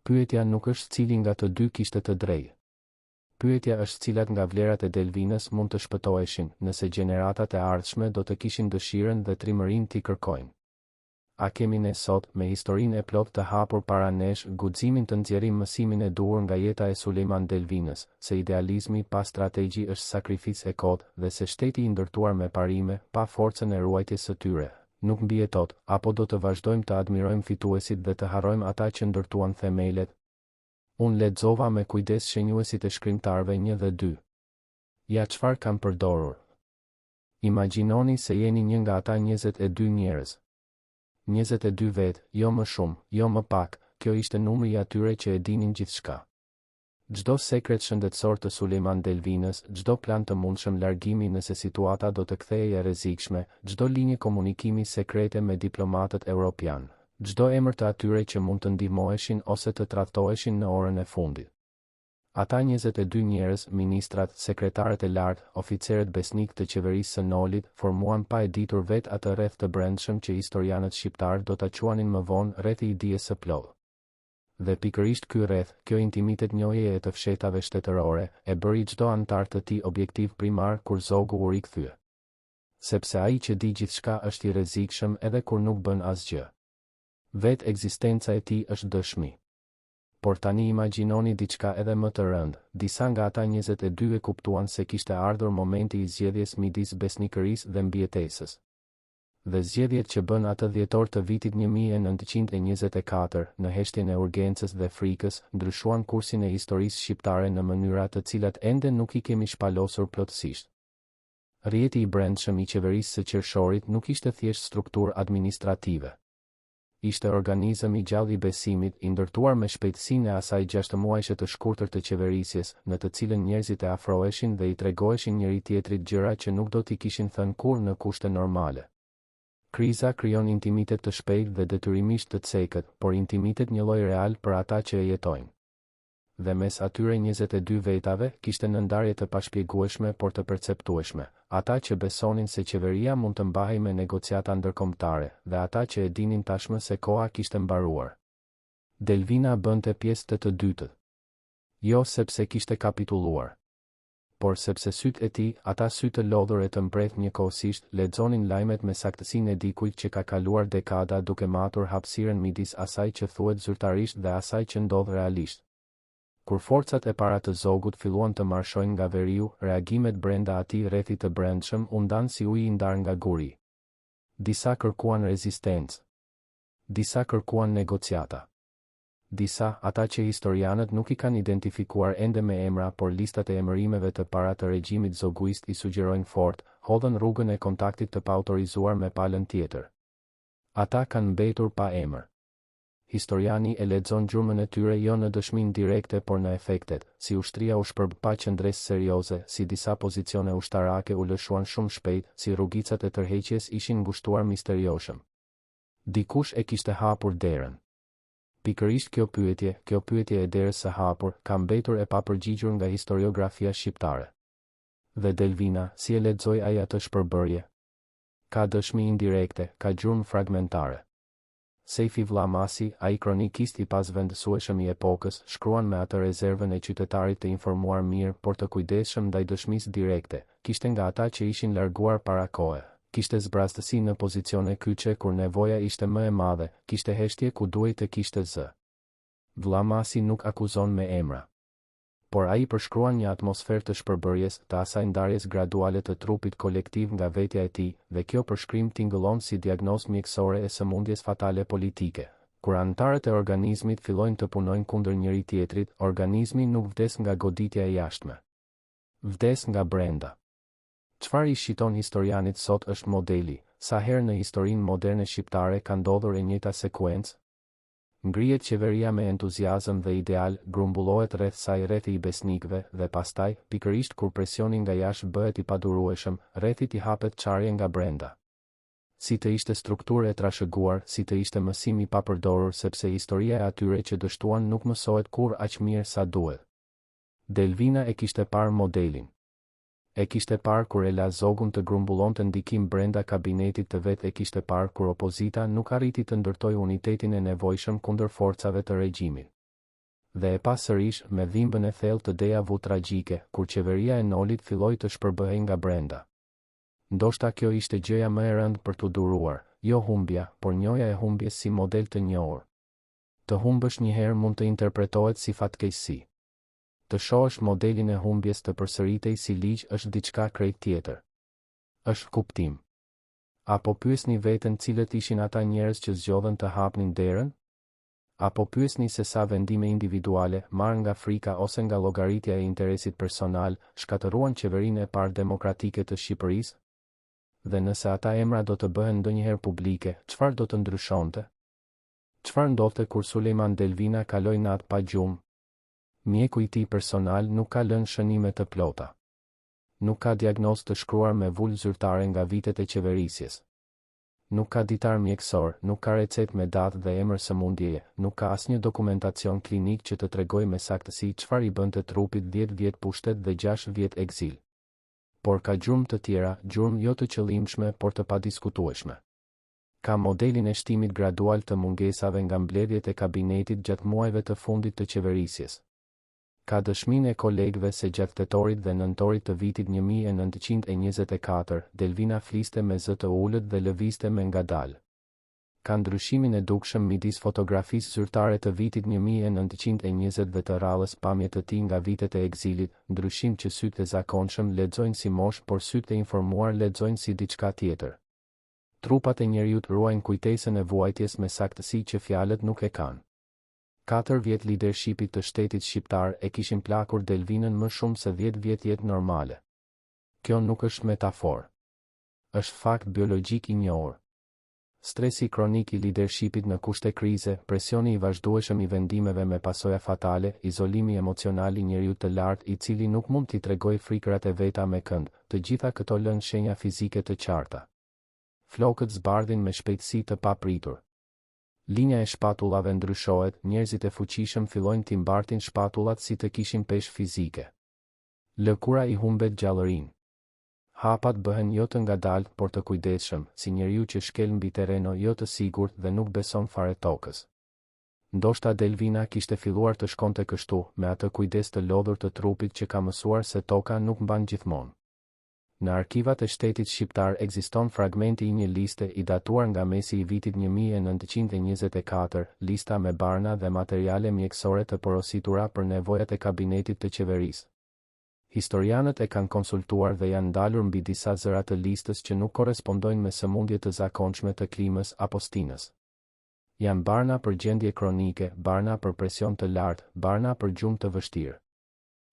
Pyetja nuk është cili nga të dy kishte të drejtë. Pyetja është cilat nga vlerat e Delvinës mund të shpëtoheshin, nëse gjeneratat e ardhshme do të kishin dëshirën dhe trimërinë t'i kërkojnë. A kemi ne sot, me historinë e plot të hapur para nesh, guximin të nxjerrim mësimin e duhur nga jeta e Sulejman Delvinës, se idealizmi pa strategji është sakrificë e kotë dhe se shteti i ndërtuar me parime, pa forcën e ruajtjes së tyre, nuk mbijetot, apo do të vazhdojmë të admirojmë fituesit dhe të harrojmë ata që ndërtuan themelet? Unë lexova me kujdes shenjuesit e shkrimtarëve 1 dhe 2. Ja çfarë kam përdorur. Imagjinoni se jeni një nga ata 22 njerëz. 22 vet, jo më shumë, jo më pak, kjo ishte numri i atyre që e dinin gjithçka. Çdo sekret shëndetësor të Sulejman Delvinës, çdo plan të mundshëm largimi nëse situata do të kthehej e rrezikshme, çdo linjë komunikimi sekrete me diplomatët europian, çdo emër të atyre që mund të ndihmoheshin ose të tradhtoheshin në orën e fundit. Ata 22 njerëz, ministrat, sekretarët e lartë, oficerët besnik të qeverisë së Nolit, formuan pa e ditur vetë atë rreth të brendshëm që historianët shqiptar do ta quanin më vonë rreth i dijes së plotë. Dhe pikërisht ky rreth, kjo intimitet njohjeje e të fshetave shtetërore, e bëri çdo antar të tij objektiv primar kur Zogu u rikthye. Sepse ai që di gjithçka është i rrezikshëm edhe kur nuk bën asgjë. Vetë ekzistenca e tij është dëshmi. Por tani imagjinoni diçka edhe më të rëndë, disa nga ata 22 e kuptuan se kishte ardhur momenti i zgjedhjes midis besnikërisë dhe mbijetesës. Dhe zgjedhjet që bën atë dhjetor të vitit 1924, në heshtjen e urgjencës dhe frikës, ndryshuan kursin e historisë shqiptare në mënyra të cilat ende nuk i kemi shpalosur plotësisht. Rrjeti i brendshëm i qeverisë së qershorit nuk ishte thjesht strukturë administrative. Ishte organizëm i gjallë i besimit, i ndërtuar me shpejtësinë e asaj 6 muajshe të shkurtër të qeverisjes, në të cilën njerëzit e afroheshin dhe i tregoheshin njëri tjetrit gjëra që nuk do t'i kishin thënë kurrë në kushte normale. Kriza krijon intimitet të shpejtë dhe detyrimisht të cekët, por intimitet një lloj real për ata që e jetojnë. Dhe mes atyre 22 vetave, kishte në ndarje të pashpjegueshme por të perceptueshme, ata që besonin se qeveria mund të mbahej me negociata ndërkombëtare, dhe ata që e dinin tashmë se koha kishte mbaruar. Delvina bënte pjesë të dytët. Jo sepse kishte kapitulluar, por sepse sytë e tij, ata sy të lodhur e të mbredh njëkohësisht, lexonin lajmet me saktësinë e dikujt që ka kaluar dekada duke matur hapësirën midis asaj që thuhet zyrtarisht dhe asaj që ndodh realisht. Kur forcat e para të zogut filluan të marshojnë nga veriu, reagimet brenda atij rrethi të brendshëm u ndan si uji i ndar nga guri. Disa kërkuan rezistencë. Disa kërkuan negociata. Disa, ata që historianët nuk i kanë identifikuar ende me emra, por listat e emërimeve të para të regjimit zoguist i sugjerojnë fort, hodhën rrugën e kontaktit të paautorizuar me palën tjetër. Ata kanë mbetur pa emër. Historiani e lexon gjurmën e tyre jo në dëshminë direkte por në efektet, si ushtria u shpërb pa qëndresë serioze, si disa pozicione ushtarake u lëshuan shumë shpejt, si rrugicat e tërheqjes ishin ngushtuar misterioshëm. Dikush e kishte hapur derën. Pikërisht kjo pyetje e derës së hapur, ka mbetur e papërgjigjur nga historiografia shqiptare. Dhe Delvina, si e lexoi ai atë shpërbërje? Ka dëshmi indirekte, ka gjurmë fragmentare. Sejfi Vllamasi, ai kronikist i pasvendësueshëm i epokës, shkruan me atë rezervën e qytetarit të informuar mirë, por të kujdesshëm ndaj dëshmisë direkte, kishte nga ata që ishin larguar para kohe, kishte zbrastësi në pozicione kyçe kur nevoja ishte më e madhe, kishte heshtje ku duhej të kishte zë. Vllamasi nuk akuzon me emra, por ai përshkruan një atmosferë të shpërbërjes, të asaj ndarjes graduale të trupit kolektiv nga vetja e tij, dhe kjo përshkrim tingëllon si diagnozë mjekësore e sëmundjes fatale politike. Kur anëtarët e organizmit fillojnë të punojnë kundër njëri tjetrit, organizmi nuk vdes nga goditja e jashtme. Vdes nga brenda. Çfarë i shiton historianit sot është modeli, sa herë në historinë moderne shqiptare ka ndodhur e njëjta sekuencë? Ngrihet qeveria me entuziazëm dhe ideal, grumbullohet rreth saj rrethi i besnikëve, dhe pastaj, pikërisht kur presioni nga jashtë bëhet i padurueshëm, rrethit i hapet çarje nga brenda. Si të ishte strukturë e trashëguar, si të ishte mësim i papërdorur, sepse historia e atyre që dështuan nuk mësohet kurrë aq mirë sa duhet. Delvina e kishte parë modelin. E kishte parë kur e la zogun të grumbullonte ndikim brenda kabinetit të vet, e kishte parë kur opozita nuk arriti të ndërtojë unitetin e nevojshëm kundër forcave të regjimit. Dhe e pa sërish, me dhimbën e thellë të deja vu tragjike, kur qeveria e Nolit filloi të shpërbëhej nga brenda. Ndoshta kjo ishte gjëja më e rëndë për t'u duruar, jo humbja, por njohja e humbjes si model të njohur. Të humbësh një herë mund të interpretohet si fatkeqësi. Të shohësh modelin e humbjes të përsëritej si ligj është diçka krejt tjetër. Është kuptim. Apo pyesni veten cilët ishin ata njerëz që zgjodhen të hapnin derën? Apo pyesni se sa vendime individuale, marrë nga frika ose nga llogaritja e interesit personal, shkatëruan qeverinë e parë demokratike të Shqipërisë? Dhe nëse ata emra do të bëhen ndonjëherë publike, çfarë do të ndryshonte? Çfarë ndodhte kur Sulejman Delvina kaloi natë pa gjumë? Mjeku i tij personal nuk ka lënë shënime të plota. Nuk ka diagnozë të shkruar me vulë zyrtare nga vitet e qeverisjes. Nuk ka ditar mjekësor, nuk ka recetë me datë dhe emër sëmundjeje, nuk ka asnjë dokumentacion klinik që të tregojë me saktësi çfarë i bënte trupit 10 vjet pushtet dhe 6 vjet ekzil. Por ka gjurmë të tjera, gjurmë jo të qëllimshme, por të padiskutueshme. Ka modelin e shtimit gradual të mungesave nga mbledhjet e kabinetit gjatë muajve të fundit të qeverisjes. Ka dëshminë e kolegëve se gjatë tetorit dhe nëntorit të vitit 1924, Delvina fliste me zë të ulët dhe lëvizte me ngadalë. Ka ndryshimin e dukshëm midis fotografisë zyrtare të vitit 1920 dhe të rrallës pamje të tij nga vitet e ekzilit, ndryshim që sytë e zakonshëm lexojnë si moshë, por sytë e informuar lexojnë si diçka tjetër. Trupat e njerëzit ruajnë kujtesën e vuajtjes me saktësi që fjalët nuk e kanë. 4 vjet lidershipit të shtetit shqiptar e kishin plakur Delvinën më shumë se 10 vjet jetë normale. Kjo nuk është metaforë. Është fakt biologjik i njohur. Stresi kronik i leadershipit në kushte krize, presioni i vazhdueshëm i vendimeve me pasoja fatale, izolimi emocional i njeriut të lartë i cili nuk mund t'i tregoj frikërat e veta me kënd, të gjitha këto lënë shenja fizike të qarta. Flokët zbardhin me shpejtësi të papritur. Linja e shpatullave ndryshohet, njerëzit e fuqishëm fillojnë t'i mbartin shpatullat si të kishin peshë fizike. Lëkura i humbet gjallërinë. Hapat bëhen jo të ngadalë, por të kujdesshëm, si njeriu që shkel mbi terreno jo të sigurt dhe nuk beson fare tokës. Ndoshta Delvina kishte filluar të shkonte kështu, me atë kujdes të lodhur të trupit që ka mësuar se toka nuk mban gjithmonë. Në arkivat e shtetit shqiptar ekziston fragmenti i një liste i datuar nga mesi i vitit 1924, lista me barna dhe materiale mjekësore të porositura për nevojat e kabinetit të qeverisë. Historianët e kanë konsultuar dhe janë ndalur mbi disa zëra të listës që nuk korespondojnë me sëmundje të zakonshme të klimës apo stinës. Janë barna për gjendje kronike, barna për presion të lartë, barna për gjumë të vështirë.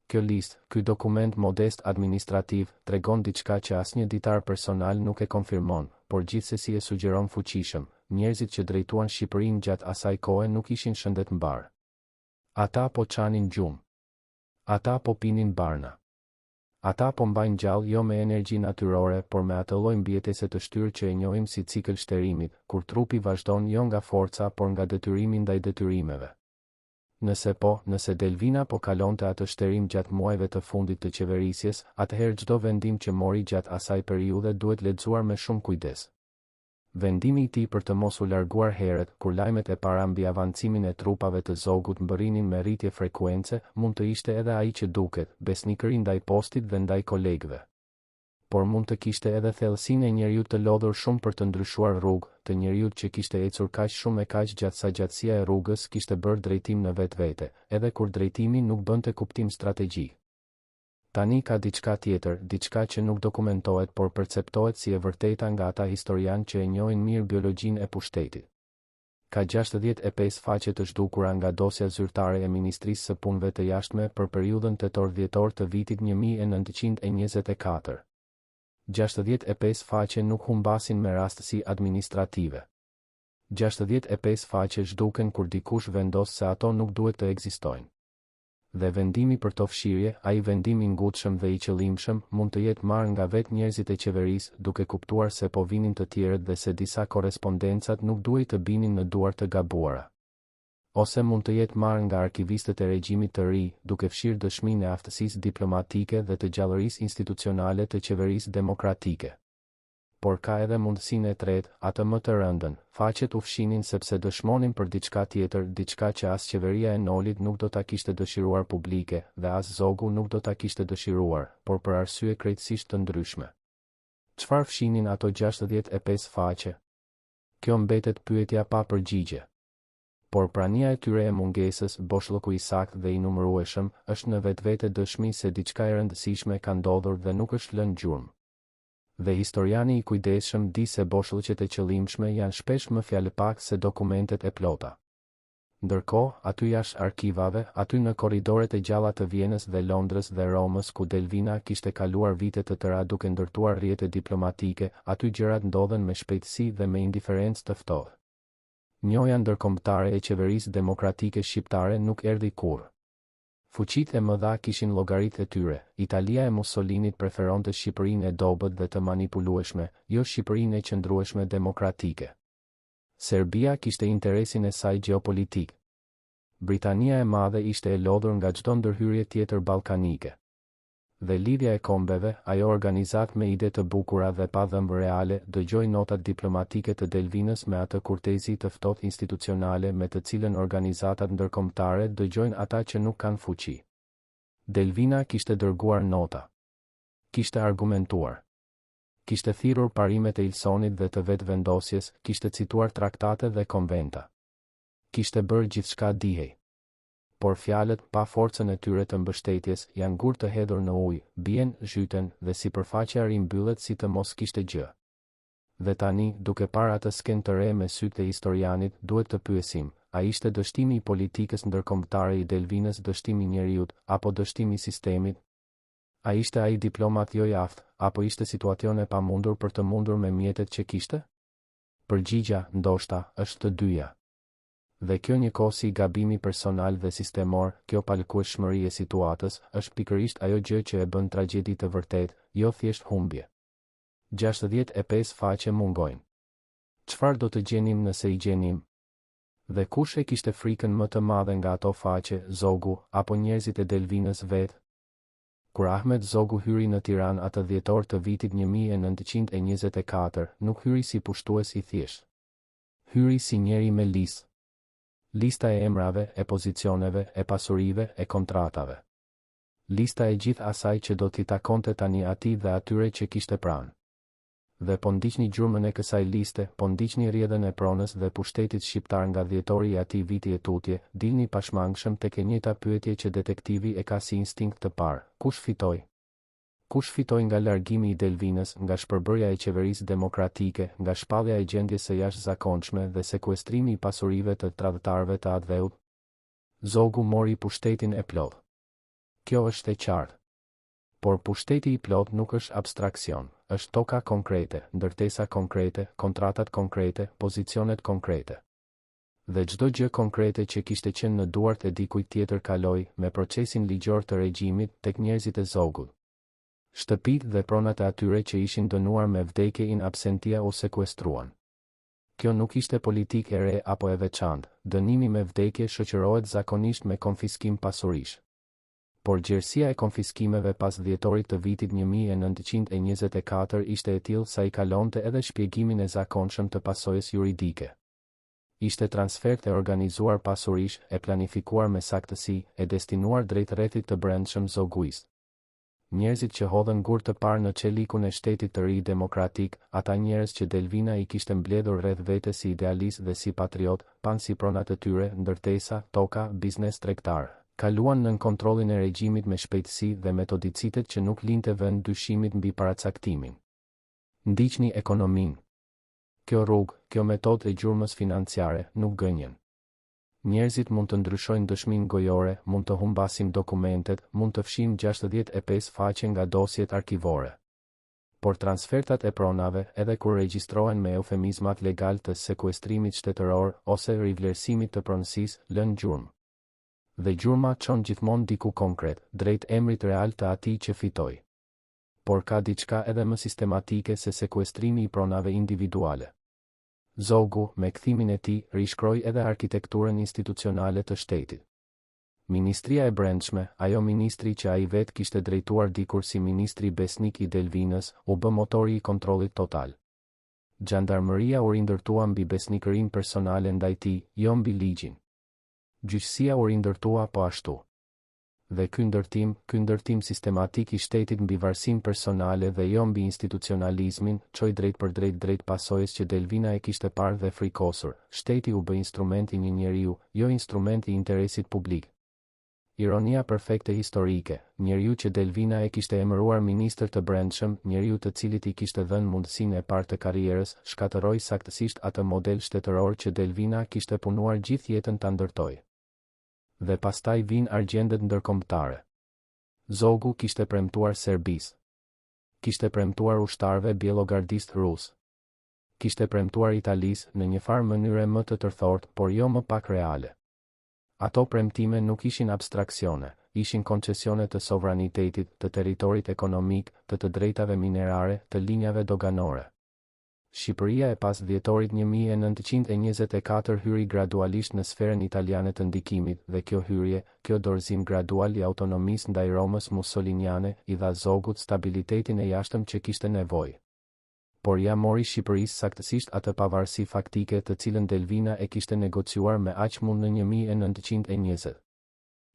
Kjo listë, ky dokument modest administrativ, tregon diçka që asnjë ditar personal nuk e konfirmon, por gjithsesi e sugjeron fuqishëm, njerëzit që drejtuan Shqipërinë gjatë asaj kohe nuk ishin shëndetmbar. Ata po çanin gjumë. Ata po pinin barna. Ata po mbajnë gjallë jo me energji natyrore, por me atë lloj mbijetese të shtyrë që e njohim si cikël shterimit, kur trupi vazhdon jo nga forca, por nga detyrimi ndaj detyrimeve. Nëse Delvina po kalonte atë shterim gjatë muajve të fundit të qeverisjes, atëherë çdo vendim që mori gjatë asaj periudhe duhet lexuar me shumë kujdes. Vendimi i tij për të mos u larguar herët, kur lajmet e para mbi avancimin e trupave të Zogut mbërrinin me rritje frekuence, mund të ishte edhe ai që duket, besnikëri ndaj postit dhe ndaj kolegëve. Por mund të kishte edhe thellësinë e njeriut të lodhur shumë për të ndryshuar rrugë, të njeriut që kishte ecur kaq shumë e kaq gjatë sa gjatësia e rrugës kishte bërë drejtim në vetvete, edhe kur drejtimi nuk bënte kuptim strategjik. Tani ka diçka tjetër, diçka që nuk dokumentohet por perceptohet si e vërteta nga ata historianë që e njohin mirë biologjinë e pushtetit. Ka 65 faqe të zhdukura nga dosja zyrtare e Ministrisë së Punëve të Jashtme për periudhën tetor-dhjetor të vitit 1924. 65 faqe nuk humbasin me rastësi administrative. 65 faqe zhduken kur dikush vendos se ato nuk duhet të ekzistojnë. Dhe vendimi për to fshirje, ai vendim i ngutshëm dhe i qëllimshëm, mund të jetë marrë nga vetë njerëzit e qeverisë, duke kuptuar se po vinin të tjerët dhe se disa korrespondencat nuk duhet të binin në duar të gabuara. Ose mund të jetë marrë nga arkivistët e regjimit të ri, duke fshirë dëshminë e aftësisë diplomatike dhe të gjallërisë institucionale të qeverisë demokratike. Por ka edhe mundësinë e tretë, atë më të rëndën, faqet u fshinin sepse dëshmonin për diçka tjetër, diçka që as qeveria e Nolit nuk do ta kishte dëshiruar publike, dhe as Zogu nuk do ta kishte dëshiruar, por për arsye krejtësisht të ndryshme. Çfarë fshinin ato 65 faqe? Kjo mbetet pyetja pa përgjigje. Por prania e tyre e mungesës, boshllëku i saktë dhe i numërueshëm, është në vetvete dëshmi se diçka e rëndësishme ka ndodhur dhe nuk është lënë gjurmë. Dhe historiani i kujdesshëm di se boshllëqet e qëllimshme janë shpesh më fjalëpak se dokumentet e plota. Ndërkohë, aty jashtë arkivave, aty në korridoret e gjalla të Vjenës dhe Londrës dhe Romës ku Delvina kishte kaluar vite të tëra duke ndërtuar rrjete diplomatike, aty gjërat ndodhen me shpejtësi dhe me indiferencë të ftohtë. Njoja ndërkombëtare e qeverisë demokratike shqiptare nuk erdhi kurrë. Fuqitë e mëdha kishin llogaritë e tyre. Italia e Mussolinit preferonte Shqipërinë e dobët dhe të manipulueshme, jo Shqipërinë e qëndrueshme demokratike. Serbia kishte interesin e saj gjeopolitik. Britania e Madhe ishte e lodhur nga çdo ndërhyrje tjetër ballkanike. Dhe lidhja e kombeve, ajo organizat me ide të bukura dhe pa dhëmbë reale, dëgjoi notat diplomatike të Delvinës me atë kurtezi të ftohtë institucionale me të cilën organizatat ndërkombëtare dëgjojnë ata që nuk kanë fuqi. Delvina kishte dërguar nota. Kishte argumentuar. Kishte thirrur parimet e Ilsonit dhe të vetvendosjes, kishte cituar traktate dhe konventa. Kishte bërë gjithçka dihej. Por fjalët, pa forcën e tyre të mbështetjes, janë gur të hedhur në ujë, bien, zhyten, dhe sipërfaqja rimbyllet si të mos kishte gjë. Dhe tani, duke parë atë skenë të re me sytë e historianit, duhet të pyesim, a ishte dështimi i politikës ndërkombëtare i Delvinës dështimi i njeriut, apo dështimi i sistemit? A ishte ai diplomat jo i aftë, apo ishte situacion e pamundur për të mundur me mjetet që kishte? Përgjigja, ndoshta, është të dyja. Dhe kjo njëkohësi gabimi personal dhe sistemor, kjo palkueshmëri e situatës, është pikërisht ajo gjë që e bën tragjedi të vërtet, jo thjesht humbje. 65 faqe mungojnë. Çfarë do të gjenim nëse i gjenim? Dhe kush e kishte frikën më të madhe nga ato faqe, Zogu, apo njerëzit e Delvinës vetë? Kur Ahmet Zogu hyri në Tiranë atë dhjetor të vitit 1924, nuk hyri si pushtues i thjesht. Hyri si njeri me listë. Lista e emrave, e pozicioneve, e pasurive, e kontratave. Lista e gjithë asaj që do t'i takonte tani atij dhe atyre që kishte pranë. Dhe po ndiqni gjurmën e kësaj liste, po ndiqni rrjedhën e pronës dhe pushtetit shqiptar nga dhjetori i atij viti e tutje, dilni pashmangshëm tek e njëjta pyetje që detektivi e ka si instinkt të parë: kush fitoi? Kush fitoi nga largimi i Delvinës, nga shpërbërja e qeverisë demokratike, nga shpallja e gjendjes së jashtëzakonshme dhe sekuestrimi i pasurive të tradhtarëve të atdheut? Zogu mori pushtetin e plotë. Kjo është e qartë. Por pushteti i plot nuk është abstraksion, është toka konkrete, ndërtesa konkrete, kontratat konkrete, pozicionet konkrete. Dhe çdo gjë konkrete që kishte qenë në duart e dikujt tjetër kaloi, me procesin ligjor të regjimit, tek njerëzit e Zogut. Shtëpitë dhe pronat e atyre që ishin dënuar me vdekje in absentia u sekuestruan. Kjo nuk ishte politikë e re apo e veçantë, dënimi me vdekje shoqërohet zakonisht me konfiskim pasurish. Por gjerësia e konfiskimeve pas dhjetorit të vitit 1924 ishte e tillë sa I kalonte edhe shpjegimin e zakonshëm të pasojës juridike. Ishte transfert e organizuar pasurish, e planifikuar me saktësi, e destinuar drejt rrethit të brendshëm zoguist. Njerëzit që hodhën gur të parë në çelikun e shtetit të ri demokratik, ata njerëz që Delvina I kishte mbledhur rreth vete si idealist dhe si patriot, pan si pronat e tyre, ndërtesa, toka, biznes tregtar, kaluan nën kontrollin e regjimit me shpejtësi dhe metodicitet që nuk linte vend dyshimit mbi paracaktimin. Ndiqni ekonominë. Kjo rrugë, kjo metodë e gjurmës financiare, nuk gënjen. Njerëzit mund të ndryshojnë dëshminë gojore, mund të humbasim dokumentet, mund të fshijmë 65 faqe nga dosjet arkivore. Por transfertat e pronave, edhe kur regjistrohen me eufemizmat legal të sekuestrimit shtetëror ose rivlerësimit të pronësisë, lën gjurmë. Dhe gjurma çon gjithmonë diku konkret, drejt emrit real të atij që fitoi. Por ka diçka edhe më sistematike se sekuestrimi I pronave individuale. Zogu, me kthimin e tij, rishkroi edhe arkitekturën institucionale të shtetit. Ministria e Brendshme, ajo ministri që ai vetë kishte drejtuar dikur si ministri besnik I Delvinës, u bë motori I kontrollit total. Gjandarmëria u rindërtua mbi besnikërinë personale ndaj tij, jo mbi ligjin. Gjyqësia u rindërtua po ashtu. Dhe ky ndërtim sistematik I shtetit mbi varësinë personale dhe jo mbi institucionalizmin, çoi drejt për drejt pasojës që Delvina e kishte parë dhe frikosur. Shteti u bë instrument I një njeriu, jo instrument I interesit publik. Ironia perfekte historike, njeriu që Delvina e kishte emëruar ministër të brendshëm, njeriu të cilit I kishte dhënë mundësinë e parë të karrierës, shkatërroi saktësisht atë model shtetëror që Delvina kishte punuar gjithë jetën ta ndërtojë. Dhe pastaj vijnë argjendet ndërkombëtare. Zogu kishte premtuar Serbisë. Kishte premtuar ushtarëve bielogardistë rus. Kishte premtuar Italisë në një farë mënyre më të tërthort, por jo më pak reale. Ato premtime nuk ishin abstraksione, ishin koncesione të sovranitetit, të territorit ekonomik, të drejtave minerare, të linjave doganore. Shqipëria e pas dhjetorit 1924 hyri gradualisht në sferën italiane të ndikimit dhe kjo hyrje, kjo dorëzim gradual I autonomisë ndaj Romës mussoliniane I dha Zogut stabilitetin e jashtëm që kishte nevojë. Por ja mori Shqipërisë saktësisht atë pavarësi faktike të cilën Delvina e kishte negociuar me aq mund në 1920.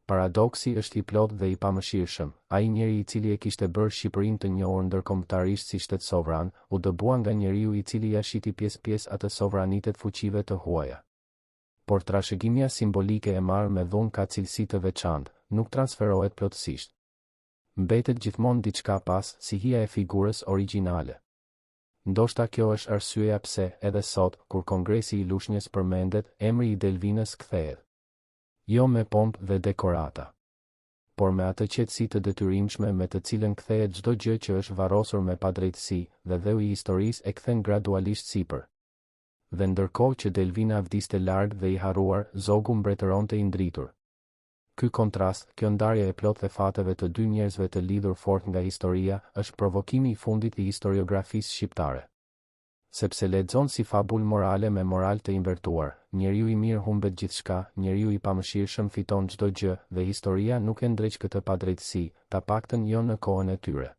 Paradoksi është I plot dhe I pamëshirshëm, ai njeri I cili e kishte bërë Shqipërinë të njohur ndërkombëtarisht si shtet sovran, u dëbua nga njeriu I cili ja shiti pjesë atë sovranitet fuqive të huaja. Por trashëgimia simbolike e marrë me dhunë ka cilësi të veçantë, nuk transferohet plotësisht. Mbetet gjithmonë diçka pas, si hija e figurës origjinale. Ndoshta kjo është arsyeja pse, edhe sot, kur Kongresi I Lushnjës përmendet, emri I Delvinës kthehet. Jo me pompë dhe dekorata, por me atë qetësi të detyrimshme me të cilën kthehet çdo gjë që është varrosur me padrejtësi, dhe dheu I historisë e kthen gradualisht sipër. Dhe ndërkohë që Delvina vdiste larg dhe i harruar, Zogu mbretëronte i ndritur. Ky kontrast, kjo ndarje e plotë e fateve të dy njerëzve të lidhur fort nga historia, është provokimi i fundit i historiografisë shqiptare. Sepse lexon si fabul morale me moral të invertuar, njeriu i mirë humbet gjithçka, njeriu i pamëshirshëm fiton çdo gjë, dhe historia nuk e ndreq këtë padrejtësi, ta paktën jo në kohën e tyre.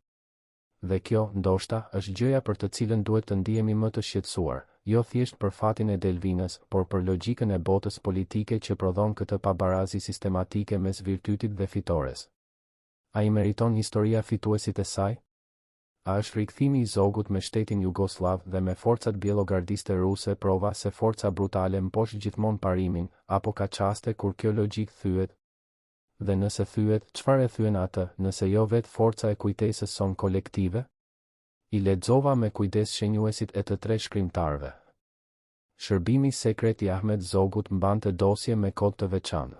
Dhe kjo, ndoshta, është gjëja për të cilën duhet të ndihemi më të shqetësuar, jo thjesht për fatin e Delvinës, por për logjikën e botës politike që prodhon këtë pabarazi sistematike mes virtytit dhe fitores. A i meriton historia fituesit e saj? A është rikthimi i Zogut me shtetin Jugoslav dhe me forcat bielogardiste ruse prova se forca brutale mposh gjithmonë parimin, apo ka çaste kur kjo logjik thyet? Dhe nëse thyet, çfarë e thyen atë, nëse jo vetë forca e kujtesës son kolektive? I lexova me kujdes shenjuesit e të tre shkrimtarëve. Shërbimi sekret i Ahmet Zogut mbante dosje me kod të veçantë.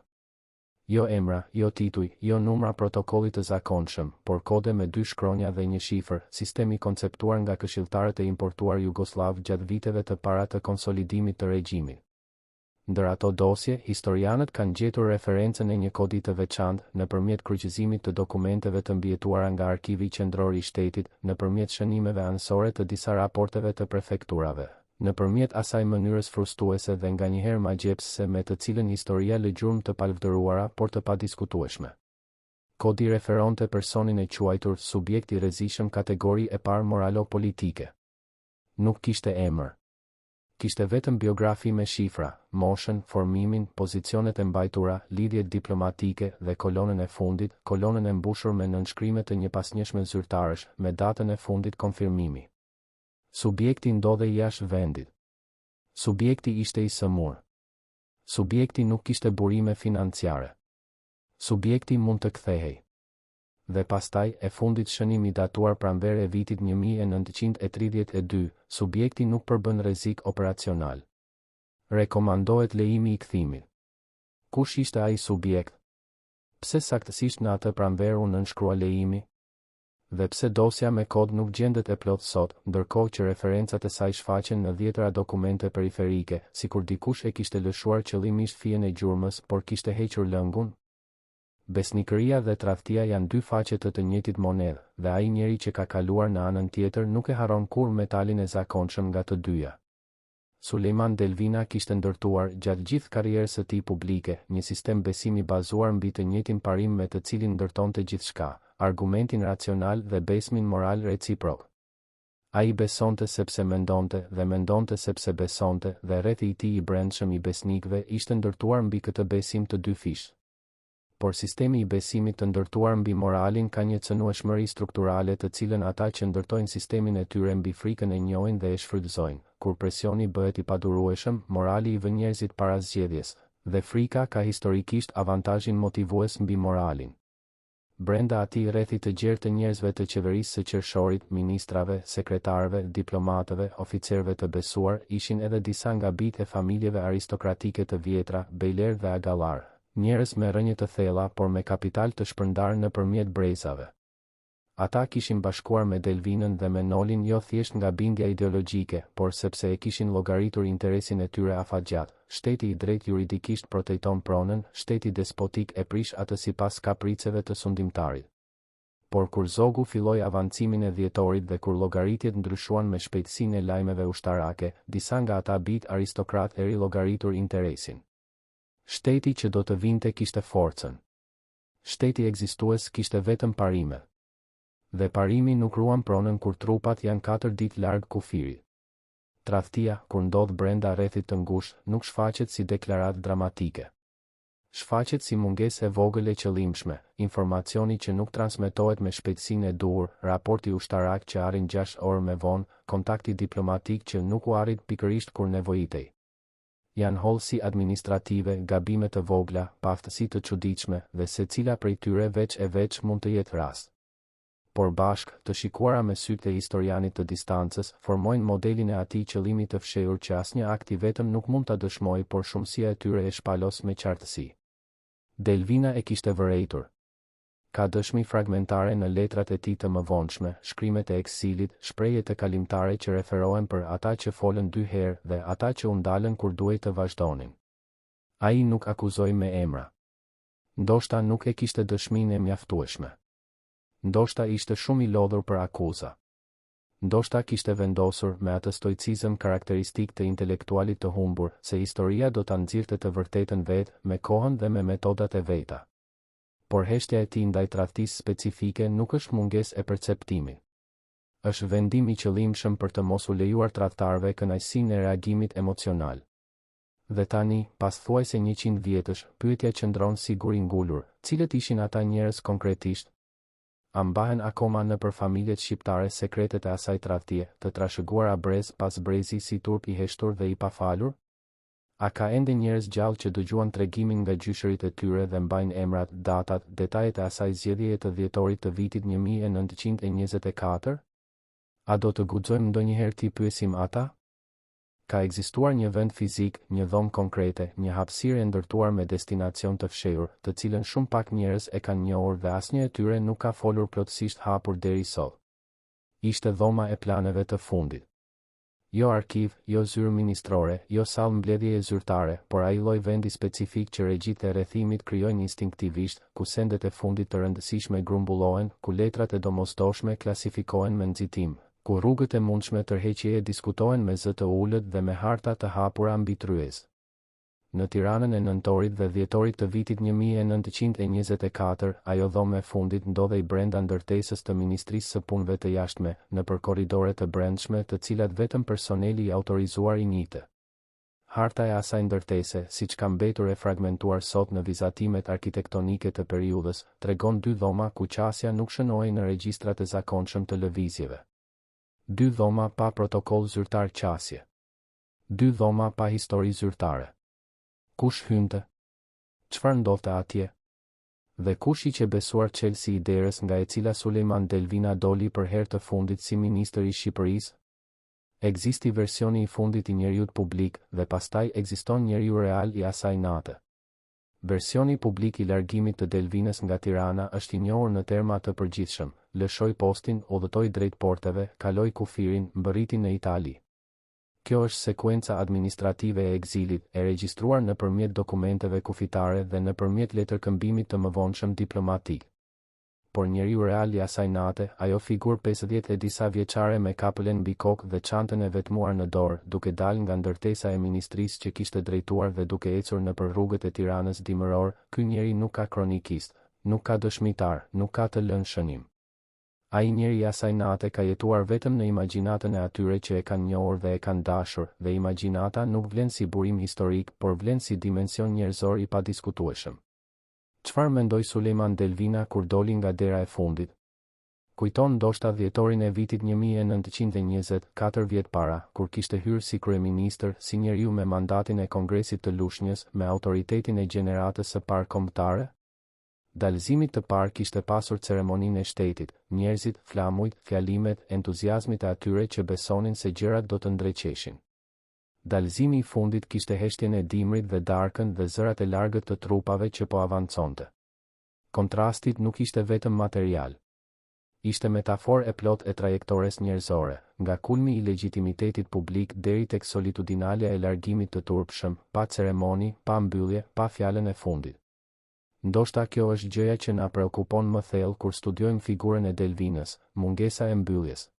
Jo emra, jo tituj, jo numra protokollit të zakonshëm, por kode me 2 shkronja dhe 1 shifër, sistemi konceptuar nga këshilltarët e importuar jugoslav gjatë viteve të para të konsolidimit të regjimit. Ndër ato dosje, historianët kanë gjetur referencën e një kodi të veçantë nëpërmjet kryqëzimit të dokumenteve të mbijetuara nga Arkivi Qendror i Shtetit, nëpërmjet shënimeve anësore të disa raporteve të prefekturave, nëpërmjet asaj mënyrës frustruese dhe nganjëherë magjepsëse me të cilën historia lë gjurmë të palvdëruara por të padiskutueshme. Kodi referonte personin e quajtur subjekt i rrezikshëm kategori e parë moralo-politike. Nuk kishte emër. Kishte vetëm biografi me shifra, moshën, formimin, pozicionet e mbajtura, lidhjet diplomatike dhe kolonën e fundit, kolonën e mbushur me nënshkrime të një pasnjëshme zyrtarësh, me datën e fundit konfirmimi. Subjekti ndodhej jashtë vendit. Subjekti ishte i sëmur. Subjekti nuk kishte burime financiare. Subjekti mund të kthehej. Dhe pastaj, e fundit shënimi datuar pranverë e vitit 1932, subjekti nuk përbën rrezik operacional. Rekomandohet lejimi i kthimit. Kush ishte ai subjekt? Pse saktësisht në atë pranverë u nënshkrua lejimi? Dhe pse dosja me kod nuk gjendet e plot sot, ndërkohë që referencat e saj shfaqen në 10 dokumente periferike, sikur dikush e kishte lëshuar qëllimisht fijen e gjurmës, por kishte hequr lëngun? Besnikëria dhe tradhtia janë 2 faqe të njëjtit monedh, dhe ai njeri që ka kaluar në anën tjetër nuk e harron kur metalin e zakonshëm nga të dyja. Sulejman Delvina kishte ndërtuar, gjatë gjithë karrierës së tij publike, një sistem besimi bazuar mbi të njëjtin parim me të cilin ndërtonte gjithçka, argumentin racional dhe besmin moral reciprok. Ai besonte sepse mendonte dhe mendonte sepse besonte, dhe rrethi i tij i brendshëm i besnikëve ishte ndërtuar mbi këtë besim të 2 fish. Por sistemi i besimit të ndërtuar mbi moralin ka një cënueshmëri strukturale të cilën ata që ndërtojnë sistemin e tyre mbi frikën e njohin dhe e shfrytëzojnë. Kur presioni bëhet i padurueshëm, morali i vën njerëzit para zgjedhjes, dhe frika ka historikisht avantazhin motivues mbi moralin. Brenda atij rrethi të gjerë të njerëzve të qeverisë së qershorit, ministrave, sekretarëve, diplomatëve, oficerëve të besuar, ishin edhe disa nga bijtë e familjeve aristokratike të vjetra, bejler dhe agallar. Njerëz me rënje të thella por me kapital të shpërndar nëpërmjet brezave. Ata kishin bashkuar me Delvinën dhe me Nolin jo thjesht nga bindja ideologjike, por sepse e kishin llogaritur interesin e tyre afatgjat. Shteti i drejtë juridikisht protekton pronën, shteti despotik e prish atë sipas kapriceve të sundimtarit. Por kur Zogu filloi avancimin e dhjetorit dhe kur llogaritjet ndryshuan me shpejtësinë e lajmeve ushtarake, disa nga ata bijt aristokrat e rilogaritur interesin. Shteti që do të vinte kishte forcën. Shteti ekzistues kishte vetëm parime. Dhe parimi nuk ruan pronën kur trupat janë 4 ditë larg kufirit. Tradhtia, kur ndodh brenda rrethit të ngushtë, nuk shfaqet si deklaratë dramatike. Shfaqet si mungesë e vogël e qëllimshme, informacioni që nuk transmetohet me shpejtësinë e duhur, raporti ushtarak që arrin 6 orë më vonë, kontakti diplomatik që nuk u arrit pikërisht kur nevojitej. Janë hollësi administrative, gabime të vogla, paftësi të çuditshme, dhe secila prej tyre veç e veç mund të jetë rast. Por bashkë, të shikuara me sytë e historianit të distancës, formojnë modelin e atij qëllimi të fshehur që asnjë akt i vetëm nuk mund ta dëshmojë, por shumësia e tyre e shpalos me qartësi. Delvina e kishte vërejtur. ka dëshmi fragmentare në letrat e tij të mëvonshme, shkrimet e eksilit, shprehjet e kalimtare që referohen për ata që folën 2 herë dhe ata që u ndalën kur duhej të vazhdonin. Ai nuk akuzoi me emra. Ndoshta nuk e kishte dëshminë e mjaftueshme. Ndoshta ishte shumë i lodhur për akuza. Ndoshta kishte vendosur me atë stoicizëm karakteristik të intelektualit të humbur, se historia do ta nxirrte të vërtetën vetë, me kohën dhe me metodat e veta. Por heshtja e tij ndaj tradhtisë specifike nuk është mungesë e perceptimit. Është vendim i qëllimshëm për të mos u lejuar tradhtarëve kënaqësinë e reagimit emocional. Dhe tani, pas thuajse 100 vjetësh, pyetja qëndron sigur i ngulur, cilët ishin ata njerëz konkretisht? A mbahen akoma nëpër familjet shqiptare sekretet e asaj tradhtie, të trashëguara brez pas brezi si turp i heshtur dhe i pafalur? A ka ende njerëz gjallë që dëgjuan tregimin nga gjyshërit e tyre dhe mbajnë emrat, datat, detajet e asaj zgjedhjeje të dhjetorit të vitit 1924? A do të guxojmë ndonjëherë t'i pyesim ata? Ka ekzistuar një vend fizik, një dhomë konkrete, një hapësirë e ndërtuar me destinacion të fshehur, të cilën shumë pak njerëz e kanë njohur dhe asnjë e tyre nuk ka folur plotësisht hapur deri sot. Ishte dhoma e planeve të fundit. Jo arkiv, jo zyrë ministrore, jo sallë mbledhjeje zyrtare, por ai lloj vendi specifik që regjit e rrethimit krijojnë instinktivisht, ku sendet e fundit të rëndësishme grumbullohen, ku letrat e domosdoshme klasifikohen me nxitim, ku rrugët e mundshme tërheqjeje diskutohen me zë të ulët dhe me harta të hapura mbi tryezë. Në Tiranën e nëntorit dhe dhjetorit të vitit 1924, ajo dhomë e fundit ndodhej brenda ndërtesës të Ministrisë së Punëve të Jashtme, nëpër korridore të brendshme të cilat vetëm personeli i autorizuar i njihte. Harta e asaj ndërtese, siç ka mbetur e fragmentuar sot në vizatimet arkitektonike të periudhës, tregon 2 dhoma ku qasja nuk shënohej në regjistrat e zakonshëm të lëvizjeve. 2 dhoma pa protokoll zyrtar qasje. 2 dhoma pa histori zyrtare. Kush hynte? Çfarë ndodhte atje? Dhe kush i që besuar çelësi i derës nga e cila Sulejman Delvina doli për herë të fundit si ministër i Shqipërisë? Ekzisti versioni i fundit i njeriut publik dhe pastaj ekziston njeriu real i asaj nate. Versioni publik i largimit të Delvinës nga Tirana është i njohur në terma të përgjithshëm: lëshoi postin, udhëtoi drejt porteve, kaloi kufirin, mbërriti në Itali. Kjo është sekuenca administrative e egzilit, e regjistruar nëpërmjet dokumenteve kufitare dhe nëpërmjet letërkëmbimit të mëvonshëm diplomatik. Por njeriu real i asaj nate, ajo figurë 50 e disa vjeçare me kapelen mbi kokë dhe çantën e vetmuar në dorë, duke dalë nga ndërtesa e ministrisë që kishte drejtuar dhe duke ecur nëpër rrugët e Tiranës dimëror, ky njeri nuk ka kronikist, nuk ka dëshmitar, nuk ka të lënë shënim. Ai njeri i asaj nate ka jetuar vetëm në imagjinatën e atyre që e kanë njohur dhe e kanë dashur, dhe imagjinata nuk vlen si burim historik, por vlen si dimension njerëzor i padiskutueshëm. Çfarë mendoi Sulejman Delvina kur doli nga dera e fundit? Kujton ndoshta dhjetorin e vitit 1920, 4 vjet para, kur kishte hyrë si kryeministër, si njeriu me mandatin e Kongresit të Lushnjës, me autoritetin e gjeneratës së parë kombëtare? Dalëzimit të parë kishte pasur ceremoninë e shtetit, njerëzit, flamujt, fjalimet, entuziazmit e atyre që besonin se gjërat do të ndreqeshin. Dalëzimi i fundit kishte heshtjen e dimrit dhe darkën dhe zërat e largët të trupave që po avanconte. Kontrastit nuk ishte vetëm material. Ishte metafor e plot e trajektores njerëzore, nga kulmi i legjitimitetit publik deri tek solitudinalja e largimit të turpshëm, pa ceremoni, pa mbyllje, pa fjalën e fundit. Ndoshta kjo është gjëja që na preokupon më thellë kur studiojmë figurën e Delvinës, mungesa e mbylljes.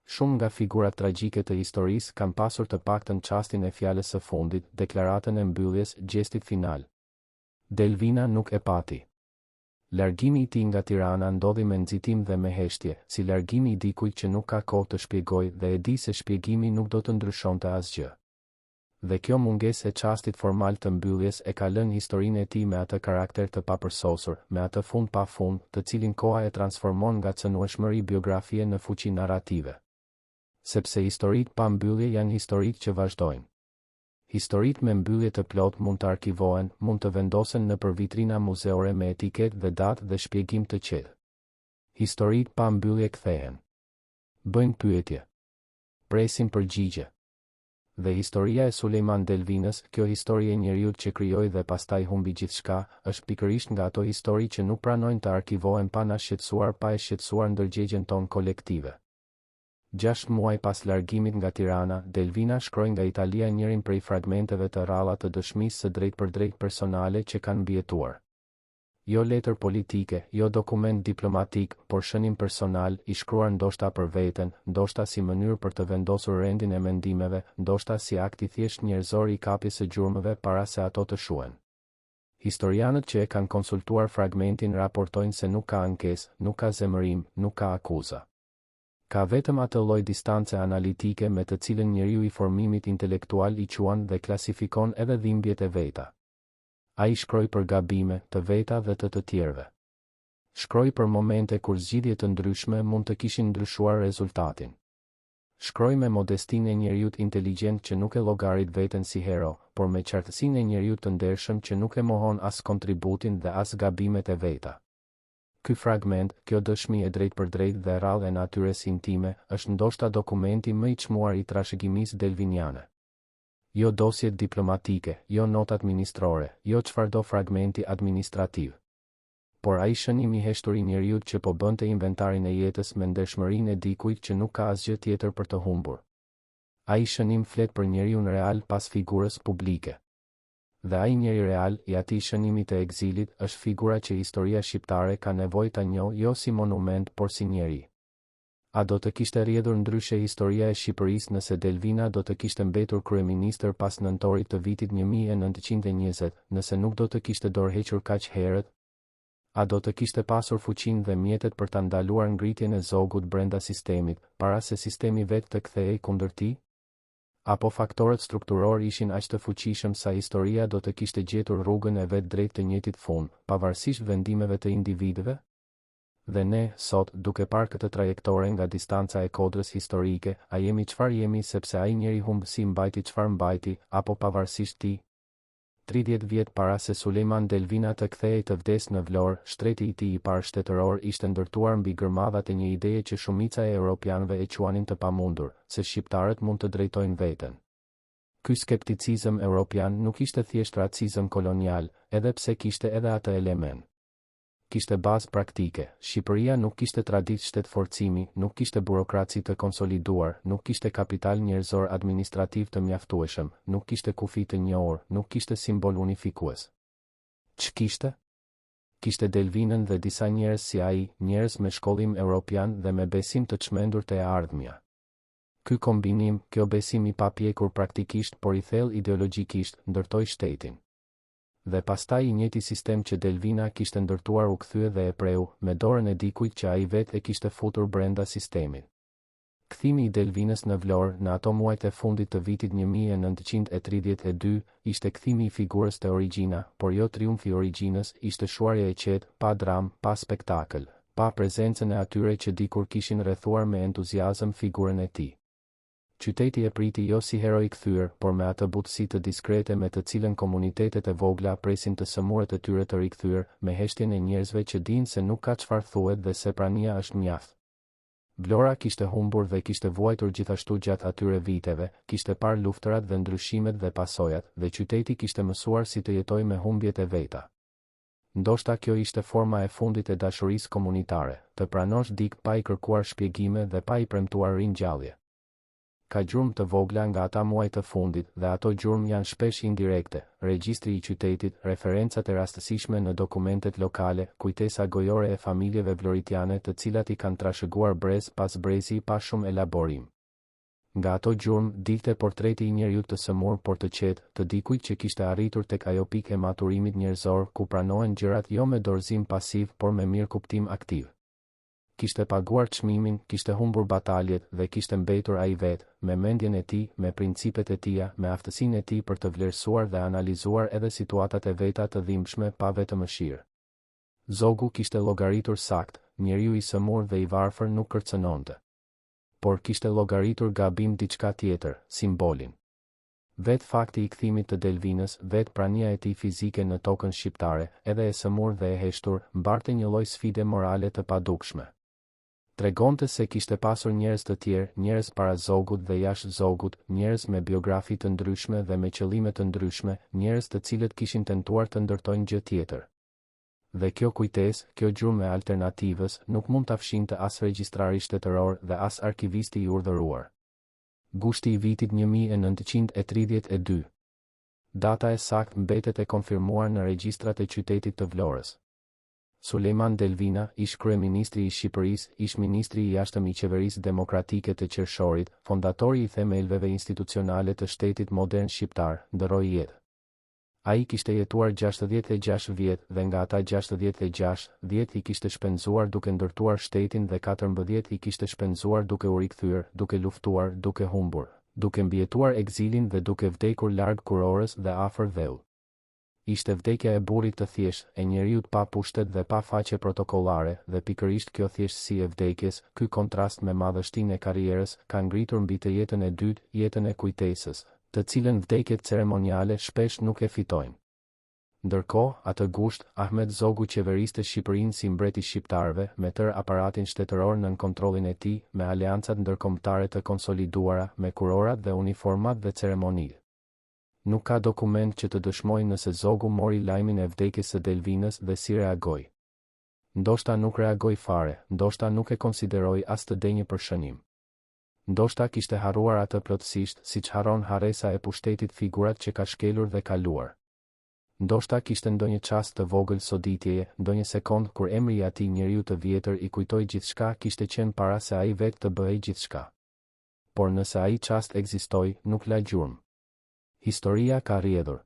Shumë nga figurat tragjike të historisë kanë pasur të paktën çastin e fjalës së fundit, deklaratën e mbylljes, gjestit final. Delvina nuk e pati. Largimi i tij nga Tirana ndodhi me nxitim dhe me heshtje, si largimi i dikujt që nuk ka kohë të shpjegojë dhe e di se shpjegimi nuk do të ndryshonte asgjë. Dhe kjo mungesë e çastit formal të mbylljes e ka lënë historinë e tij me atë karakter të papërsosur, me atë fund pa fund, të cilin koha e transformon nga cënueshmëri biografie në fuqi narrative. Sepse historitë pa mbyllje janë historitë që vazhdojnë. Historitë me mbyllje të plot mund të arkivohen, mund të vendosen nëpër vitrina muzeore me etiketë dhe datë dhe shpjegim të qetë. Historitë pa mbyllje kthehen. Bëjnë pyetje. Presin përgjigje. Dhe historia e Sulejman Delvinës, kjo histori e njeriut që krijoi dhe pastaj humbi gjithçka, është pikërisht nga ato histori që nuk pranojnë të arkivohen pa na shqetësuar pa e shqetësuar ndërgjegjen tonë kolektive. 6 muaj pas largimit nga Tirana, Delvina shkroi nga Italia njërin prej fragmenteve të rralla të dëshmisë së drejtpërdrejtë personale që kanë mbijetuar. Jo letër politike, jo dokument diplomatik, por shënim personal, i shkruar ndoshta për veten, ndoshta si mënyrë për të vendosur rendin e mendimeve, ndoshta si akt i thjesht njerëzor i kapjes së gjurmëve para se ato të shuhen. Historianët që e kanë konsultuar fragmentin raportojnë se nuk ka ankesë, nuk ka zemërim, nuk ka akuza. Ka vetëm atë lloj distance analitike me të cilën njeriu i formimit intelektual i quan dhe klasifikon edhe dhimbjet e veta. Ai shkroi për gabime, të veta dhe të tjerëve. Shkroi për momente kur zgjidhje të ndryshme mund të kishin ndryshuar rezultatin. Shkroi me modestinë e njeriut inteligjent që nuk e llogarit veten si hero, por me qartësinë e njeriut të ndershëm që nuk e mohon as kontributin dhe as gabimet e veta. Ky fragment, kjo dëshmi e drejtpërdrejtë dhe rrallë e natyrës intime, është ndoshta dokumenti më i çmuar i trashëgimisë delviniane. Jo dosjet diplomatike, jo notat ministrore, jo çfarëdo fragmenti administrativ. Por ai shënim i heshtur i njeriut që po bënte inventarin e jetës me ndershmërinë e dikujt që nuk ka asgjë tjetër për të humbur. Ai shënim flet për njeriun real pas figurës publike. Dhe ai njeri real, i atij shënimi të egzilit, është figura që historia shqiptare ka nevojë ta njohë jo si monument, por si njeri. A do të kishte rrjedhur ndryshe historia e Shqipërisë nëse Delvina do të kishte mbetur kryeministër pas nëntorit të vitit 1920, nëse nuk do të kishte dorëhequr kaq herët? A do të kishte pasur fuqinë dhe mjetet për ta ndaluar ngritjen e zogut brenda sistemit, para se sistemi vetë të kthehej kundër tij? Apo faktorët strukturor ishin aq të fuqishëm sa historia do të kishte gjetur rrugën e vet drejt të njëjtit fund, pavarësisht vendimeve të individëve? Dhe ne, sot, duke parë këtë trajektore nga distanca e kodrës historike, a jemi çfarë jemi sepse ai njeri humbësi mbajti çfarë mbajti, apo pavarësisht tij? 30 vjet para se Sulejman Delvina të kthehej të vdes në Vlorë, shtreti i tij i parë shtetëror ishte ndërtuar mbi gërmadhat e një ideje që shumica e europianëve e quanin të pamundur, se shqiptarët mund të drejtojnë veten. Ky skepticizëm europian nuk ishte thjesht racizëm kolonial, edhe pse kishte edhe atë element. Kishte bazë praktike. Shqipëria nuk kishte traditë shtetforcimi, nuk kishte burokraci të konsoliduar, nuk kishte kapital njerëzor administrativ të mjaftueshëm, nuk kishte kufi të njohur, nuk kishte simbol unifikues. Ç'kishte? Kishte Delvinën dhe disa njerëz si ai, njerëz me shkollim europian dhe me besim të çmendur te e ardhmja. Ky kombinim, kjo besim i papjekur praktikisht por i thellë ideologjikisht, ndërtoi shtetin. Dhe pastaj i njëjti sistem që Delvina kishte ndërtuar u kthye dhe e preu, me dorën e dikujt që ai vetë e kishte futur brenda sistemit. Kthimi i Delvinës në Vlorë në ato muajt e fundit të vitit 1932 ishte kthimi i figurës te Origjina, por jo triumfi i Origjinës, ishte shuarja e qetë, pa dram, pa spektakël, pa prezencën e atyre që dikur kishin rrethuar me entuziazëm figurën e tij. Qyteti e priti jo si hero i kthyer, por me atë butësi të diskrete me të cilën komunitetet e vogla presin të sëmurët e tyre të rikthyer, me heshtjen e njerëzve që dinë se nuk ka çfarë thuhet dhe se prania është mjaft. Vlora kishte humbur dhe kishte vuajtur gjithashtu gjatë atyre viteve, kishte parë luftërat dhe ndryshimet dhe pasojat, dhe qyteti kishte mësuar si të jetojë me humbjet e veta. Ndoshta kjo ishte forma e fundit e dashurisë komunitare, të pranosh dik pa i kërkuar shpjegime dhe pa i premtuar ringjallje. Ka gjurmë të vogla nga ata muaj të fundit dhe ato gjurmë janë shpesh indirekte, regjistri i qytetit, referencat e rastësishme në dokumentet lokale, kujtesa gojore e familjeve vloritiane të cilat i kanë trashëguar brez pas brezi pa shumë elaborim. Nga ato gjurmë dilte portreti i njeriut të sëmur por të qetë, të dikujt që kishte arritur tek ajo pikë e maturimit njerëzor ku pranohen gjërat jo me dorëzim pasiv por me mirëkuptim aktiv. Kishte paguar çmimin, kishte humbur bataljet dhe kishte mbetur ai vetë, me mendjen e tij, me principet e tija, me aftësinë e tij për të vlerësuar dhe analizuar edhe situatat e veta të dhimbshme pa vetëmëshirë. Zogu kishte llogaritur sakt, njeriu i sëmur dhe i varfër nuk kërcënonte. Por kishte llogaritur gabim diçka tjetër, simbolin. Vet fakti i kthimit të Delvinës, vet prania e tij fizike në tokën shqiptare, edhe e sëmur dhe e heshtur, mbarte një lloj sfide morale të padukshme. Tregonte se kishte pasur njerëz të tjerë, njerëz para zogut dhe jashtë zogut, njerëz me biografi të ndryshme dhe me qëllime të ndryshme, njerëz të cilët kishin tentuar të ndërtojnë gjë tjetër. Dhe kjo kujtesë, kjo gjurmë e alternativës, nuk mund ta fshinte as regjistrari shtetëror dhe as arkivisti i urdhëruar. Gushti i vitit 1932. Data e saktë mbetet e konfirmuar në regjistrat e qytetit të Vlorës. Sulejman Delvina, ish kryeministri i Shqipërisë, ish ministri i jashtëm i qeverisë demokratike të Qershorit, fondatori i themelëve institucionale të shtetit modern shqiptar, ndroi jetë. Ai kishte jetuar 66 vjet dhe nga ata 66, 10 i kishte shpenzuar duke ndërtuar shtetin dhe 14 i kishte shpenzuar duke u rikthyer, duke luftuar, duke humbur, duke mbijetuar ekzilin dhe duke vdekur larg kurorës dhe afër dheu. Ishte vdekja e burrit të thjeshtë, e njeriut pa pushtet dhe pa faqe protokollare, dhe pikërisht kjo thjeshtësi e vdekjes, ky kontrast me madhështinë e karrierës, ka ngritur mbi të jetën e dytë, jetën e kujtesës, të cilën vdekjet ceremoniale shpesh nuk e fitojnë. Ndërkohë, atë gusht, Ahmet Zogu qeveriste Shqipërinë si mbreti shqiptarëve, me tërë aparatin shtetëror nën kontrollin e tij, me aleancat ndërkombëtare të konsoliduara, me kurorat dhe uniformat dhe ceremonitë. Nuk ka dokument që të dëshmojnë nëse Zogu mori lajmin e vdekjes së Delvinës dhe si reagoi. Ndoshta nuk reagoi fare, ndoshta nuk e konsideroi as të denjë për shënim. Ndoshta kishte harruar atë plotësisht, siç harron harresa e pushtetit figurat që ka shkelur dhe kaluar. Ndoshta kishte ndonjë çast të vogël soditjeje, ndonjë sekond kur emri i atij njeriu të vjetër i kujtoi gjithçka kishte qenë para se ai vetë të bëhej gjithçka. Por nëse ai çast ekzistoi, nuk la gjurmë. Historia ka rrjedhur.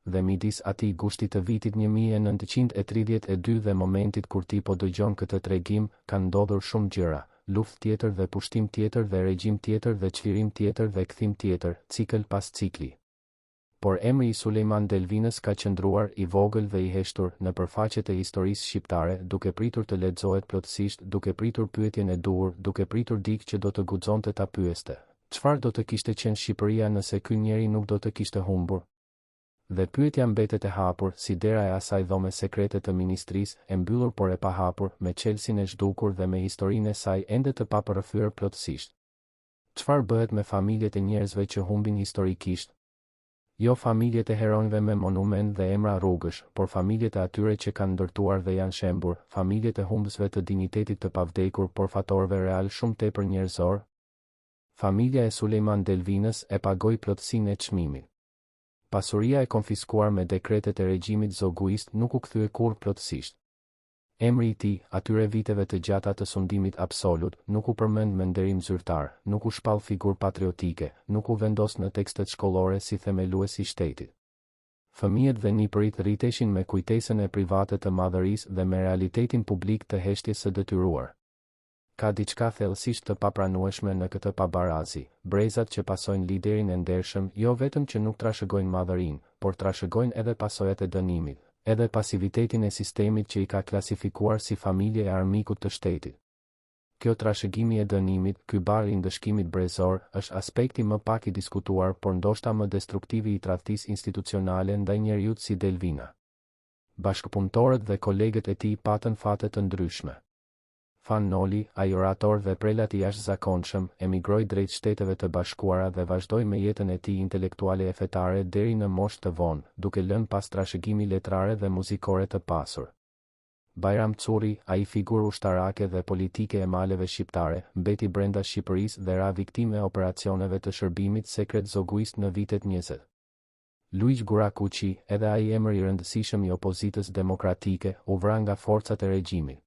Dhe midis atij gushtit të vitit 1932 dhe momentit kur ti po dëgjon këtë tregim, kanë ndodhur shumë gjëra, luftë tjetër dhe pushtim tjetër dhe regjim tjetër dhe çlirim tjetër dhe kthim tjetër, cikël pas cikli. Por emri i Sulejman Delvinës ka qëndruar i vogël dhe i heshtur në përfaqet e historisë shqiptare, duke pritur të lexohet plotësisht, duke pritur pyetjen e duhur, duke pritur dikë që do të guxonte ta pyeste. Çfarë do të kishte qenë Shqipëria nëse ky njeri nuk do të kishte humbur? Dhe pyetja mbetet e hapur, si dera e asaj dhome sekrete të ministrisë, e mbyllur por e pahapur, me çelësin e zhdukur dhe me historinë e saj ende të papërfyer plotësisht. Çfarë bëhet me familjet e njerëzve që humbin historikisht? Jo familjet e heronjve me monument dhe emra rrugësh, por familjet e atyre që kanë ndërtuar dhe janë shembur, familjet e humbësve të dinjitetit të pavdekur por fatorëve real shumë tepër njerëzor. Familja e Sulejman Delvinës e pagoi plotësinë e çmimit. Pasuria e konfiskuar me dekretet e regjimit zoguist nuk u kthye kurrë plotësisht. Emri i tij, atyre viteve të gjata të sundimit absolut, nuk u përmend me nderim zyrtar, nuk u shpall figurë patriotike, nuk u vendos në tekstet shkollore si themeluesi i shtetit. Fëmijët dhe nipërit rriteshin me kujtesën e private të madhërisë dhe me realitetin publik të heshtjes së detyruar. Ka diçka thellësisht të papranueshme në këtë pabarazi, brezat që pasojnë liderin e ndershëm, jo vetëm që nuk trashëgojnë madhërinë, por trashëgojnë edhe pasojat e dënimit, edhe pasivitetin e sistemit që i ka klasifikuar si familje e armikut të shtetit. Kjo trashëgimi e dënimit, ky bar i ndëshkimit brezor, është aspekti më pak i diskutuar, por ndoshta më destruktivi i tradhtisë institucionale ndaj njeriut si Delvina. Bashkëpunëtorët dhe kolegët e tij patën fate të ndryshme. Fan Noli, ai orator dhe prelat i jashtëzakonshëm, emigroi drejt Shteteve të Bashkuara dhe vazhdoi me jetën e tij intelektuale e fetare deri në moshë të vonë, duke lënë pas trashëgimi letrare dhe muzikore të pasur. Bajram Curri, ai figurë ushtarake dhe politike e maleve shqiptare, mbeti brenda Shqipërisë dhe ra viktime e operacioneve të shërbimit sekret zoguist në vitet 20. Luiz Gurakuçi, edhe ai emër i rëndësishëm i opozitës demokratike, u vra nga forcat e regjimit.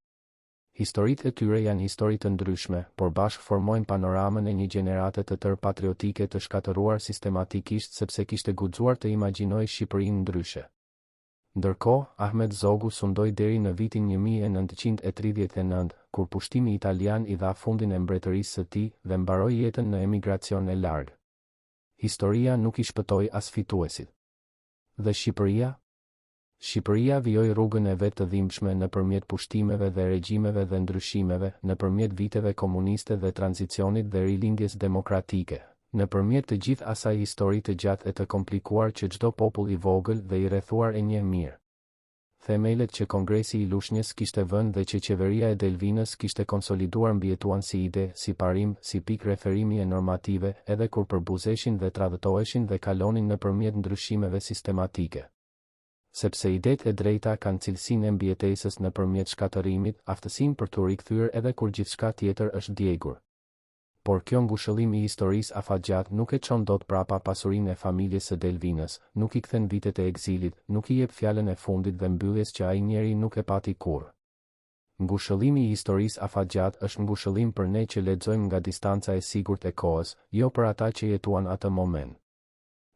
Historitë e tyre janë histori të ndryshme, por bashkë formojnë panoramën e një gjenerate të tërë patriotike të shkatëruar sistematikisht sepse kishte guxuar të imagjinojë Shqipërinë ndryshe. Ndërkohë, Ahmet Zogu sundoi deri në vitin 1939, kur pushtimi italian i dha fundin e mbretërisë së tij dhe mbaroi jetën në emigracion e larg. Historia nuk i shpëtoi as fituesit. Dhe Shqipëria? Shqipëria vijoi rrugën e vetë të dhimbshme nëpërmjet pushtimeve dhe regjimeve dhe ndryshimeve, nëpërmjet viteve komuniste dhe tranzicionit dhe rilindjes demokratike, nëpërmjet të gjithë asaj histori të gjatë e të komplikuar që çdo popull i vogël dhe i rrethuar e njeh mirë. themelet që Kongresi i Lushnjës kishte vënë dhe që qeveria e Delvinës kishte konsoliduar mbijetuan si ide, si parim, si pikë referimi e normative, edhe kur përbuzeshin dhe tradhtoheshin dhe kalonin nëpërmjet ndryshimeve sistematike. Sepse idetë e drejta kanë cilësinë e mbijetesës nëpërmjet shkatërimit, aftësinë për t'u rikthyer edhe kur gjithçka tjetër është djegur. Por kjo ngushëllim i historisë afatgjat nuk e çon dot prapa pasurinë e familjes së Delvinës, nuk i kthen vitet e ekzilit, nuk i jep fjalën e fundit dhe mbylljes që ai njeri nuk e pati kurrë. Ngushëllimi i historisë afatgjat është ngushëllim për ne që lexojmë nga distanca e sigurt e kohës, jo për ata që jetuan atë moment.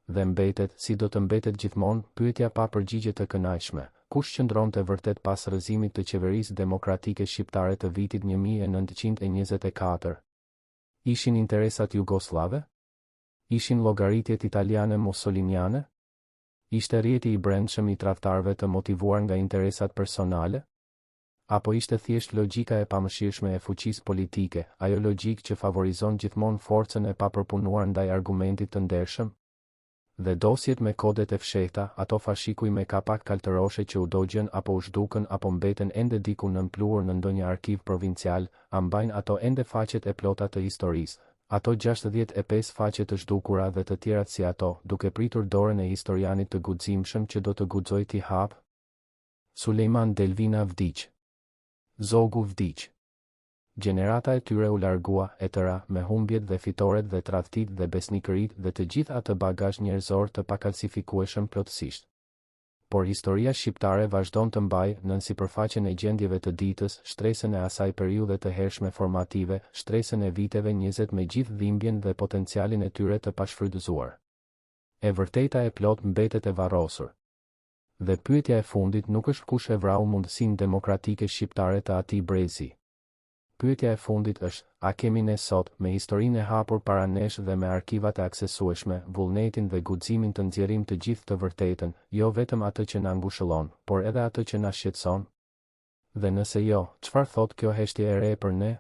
Dhe mbetet, si do të mbetet gjithmonë, pyetja pa përgjigje të kënaqshme: kush qëndronte vërtet pas rrëzimit të qeverisë demokratike shqiptare të vitit 1924? Ishin interesat jugoslave? Ishin llogaritjet italiane mussoliniane? Ishte rrjeti i brendshëm i tradhtarëve të motivuar nga interesat personale? Apo ishte thjesht logjika e pamëshirshme e fuqisë politike, ajo logjikë që favorizon gjithmonë forcën e papërpunuar ndaj argumentit të ndershëm? Dhe dosjet me kodet e fshehta, ato fashikuj me kapak kaltëroshe që u dogjën apo u zhdukën apo mbeten ende diku nëmpluar në ndonjë arkiv provincial, a mbajnë ato ende faqet e plota të historisë, ato 65 faqe të zhdukura dhe të tjerat si ato, duke pritur dorën e historianit të guximshëm që do të guxoj t'i hap? Sulejman Delvina vdiq. Zogu vdiq. Gjenerata e tyre u largua, e tëra, me humbjet dhe fitoret dhe tradhtit dhe besnikërit dhe të gjithë atë bagazh njerëzor të pakalsifikueshëm plotësisht. Por historia shqiptare vazhdon të mbajë nën sipërfaqen e gjendjeve të ditës, shtresën e asaj periudhe të hershme formative, shtresën e viteve 20 me gjithë dhimbjen dhe potencialin e tyre të pashfrytëzuar. E vërteta e plot mbetet e varrosur. Dhe pyetja e fundit nuk është kush e vrau mundësinë demokratike shqiptare të atij brezi. Pyetja e fundit është, a kemi ne sot, me historinë e hapur para nesh dhe me arkivat e aksesueshme, vullnetin dhe guximin të nxjerrim të gjithë të vërtetën, jo vetëm atë që na ngushëllon, por edhe atë që na shqetëson? Dhe nëse jo, çfarë thot kjo heshtje e re për ne?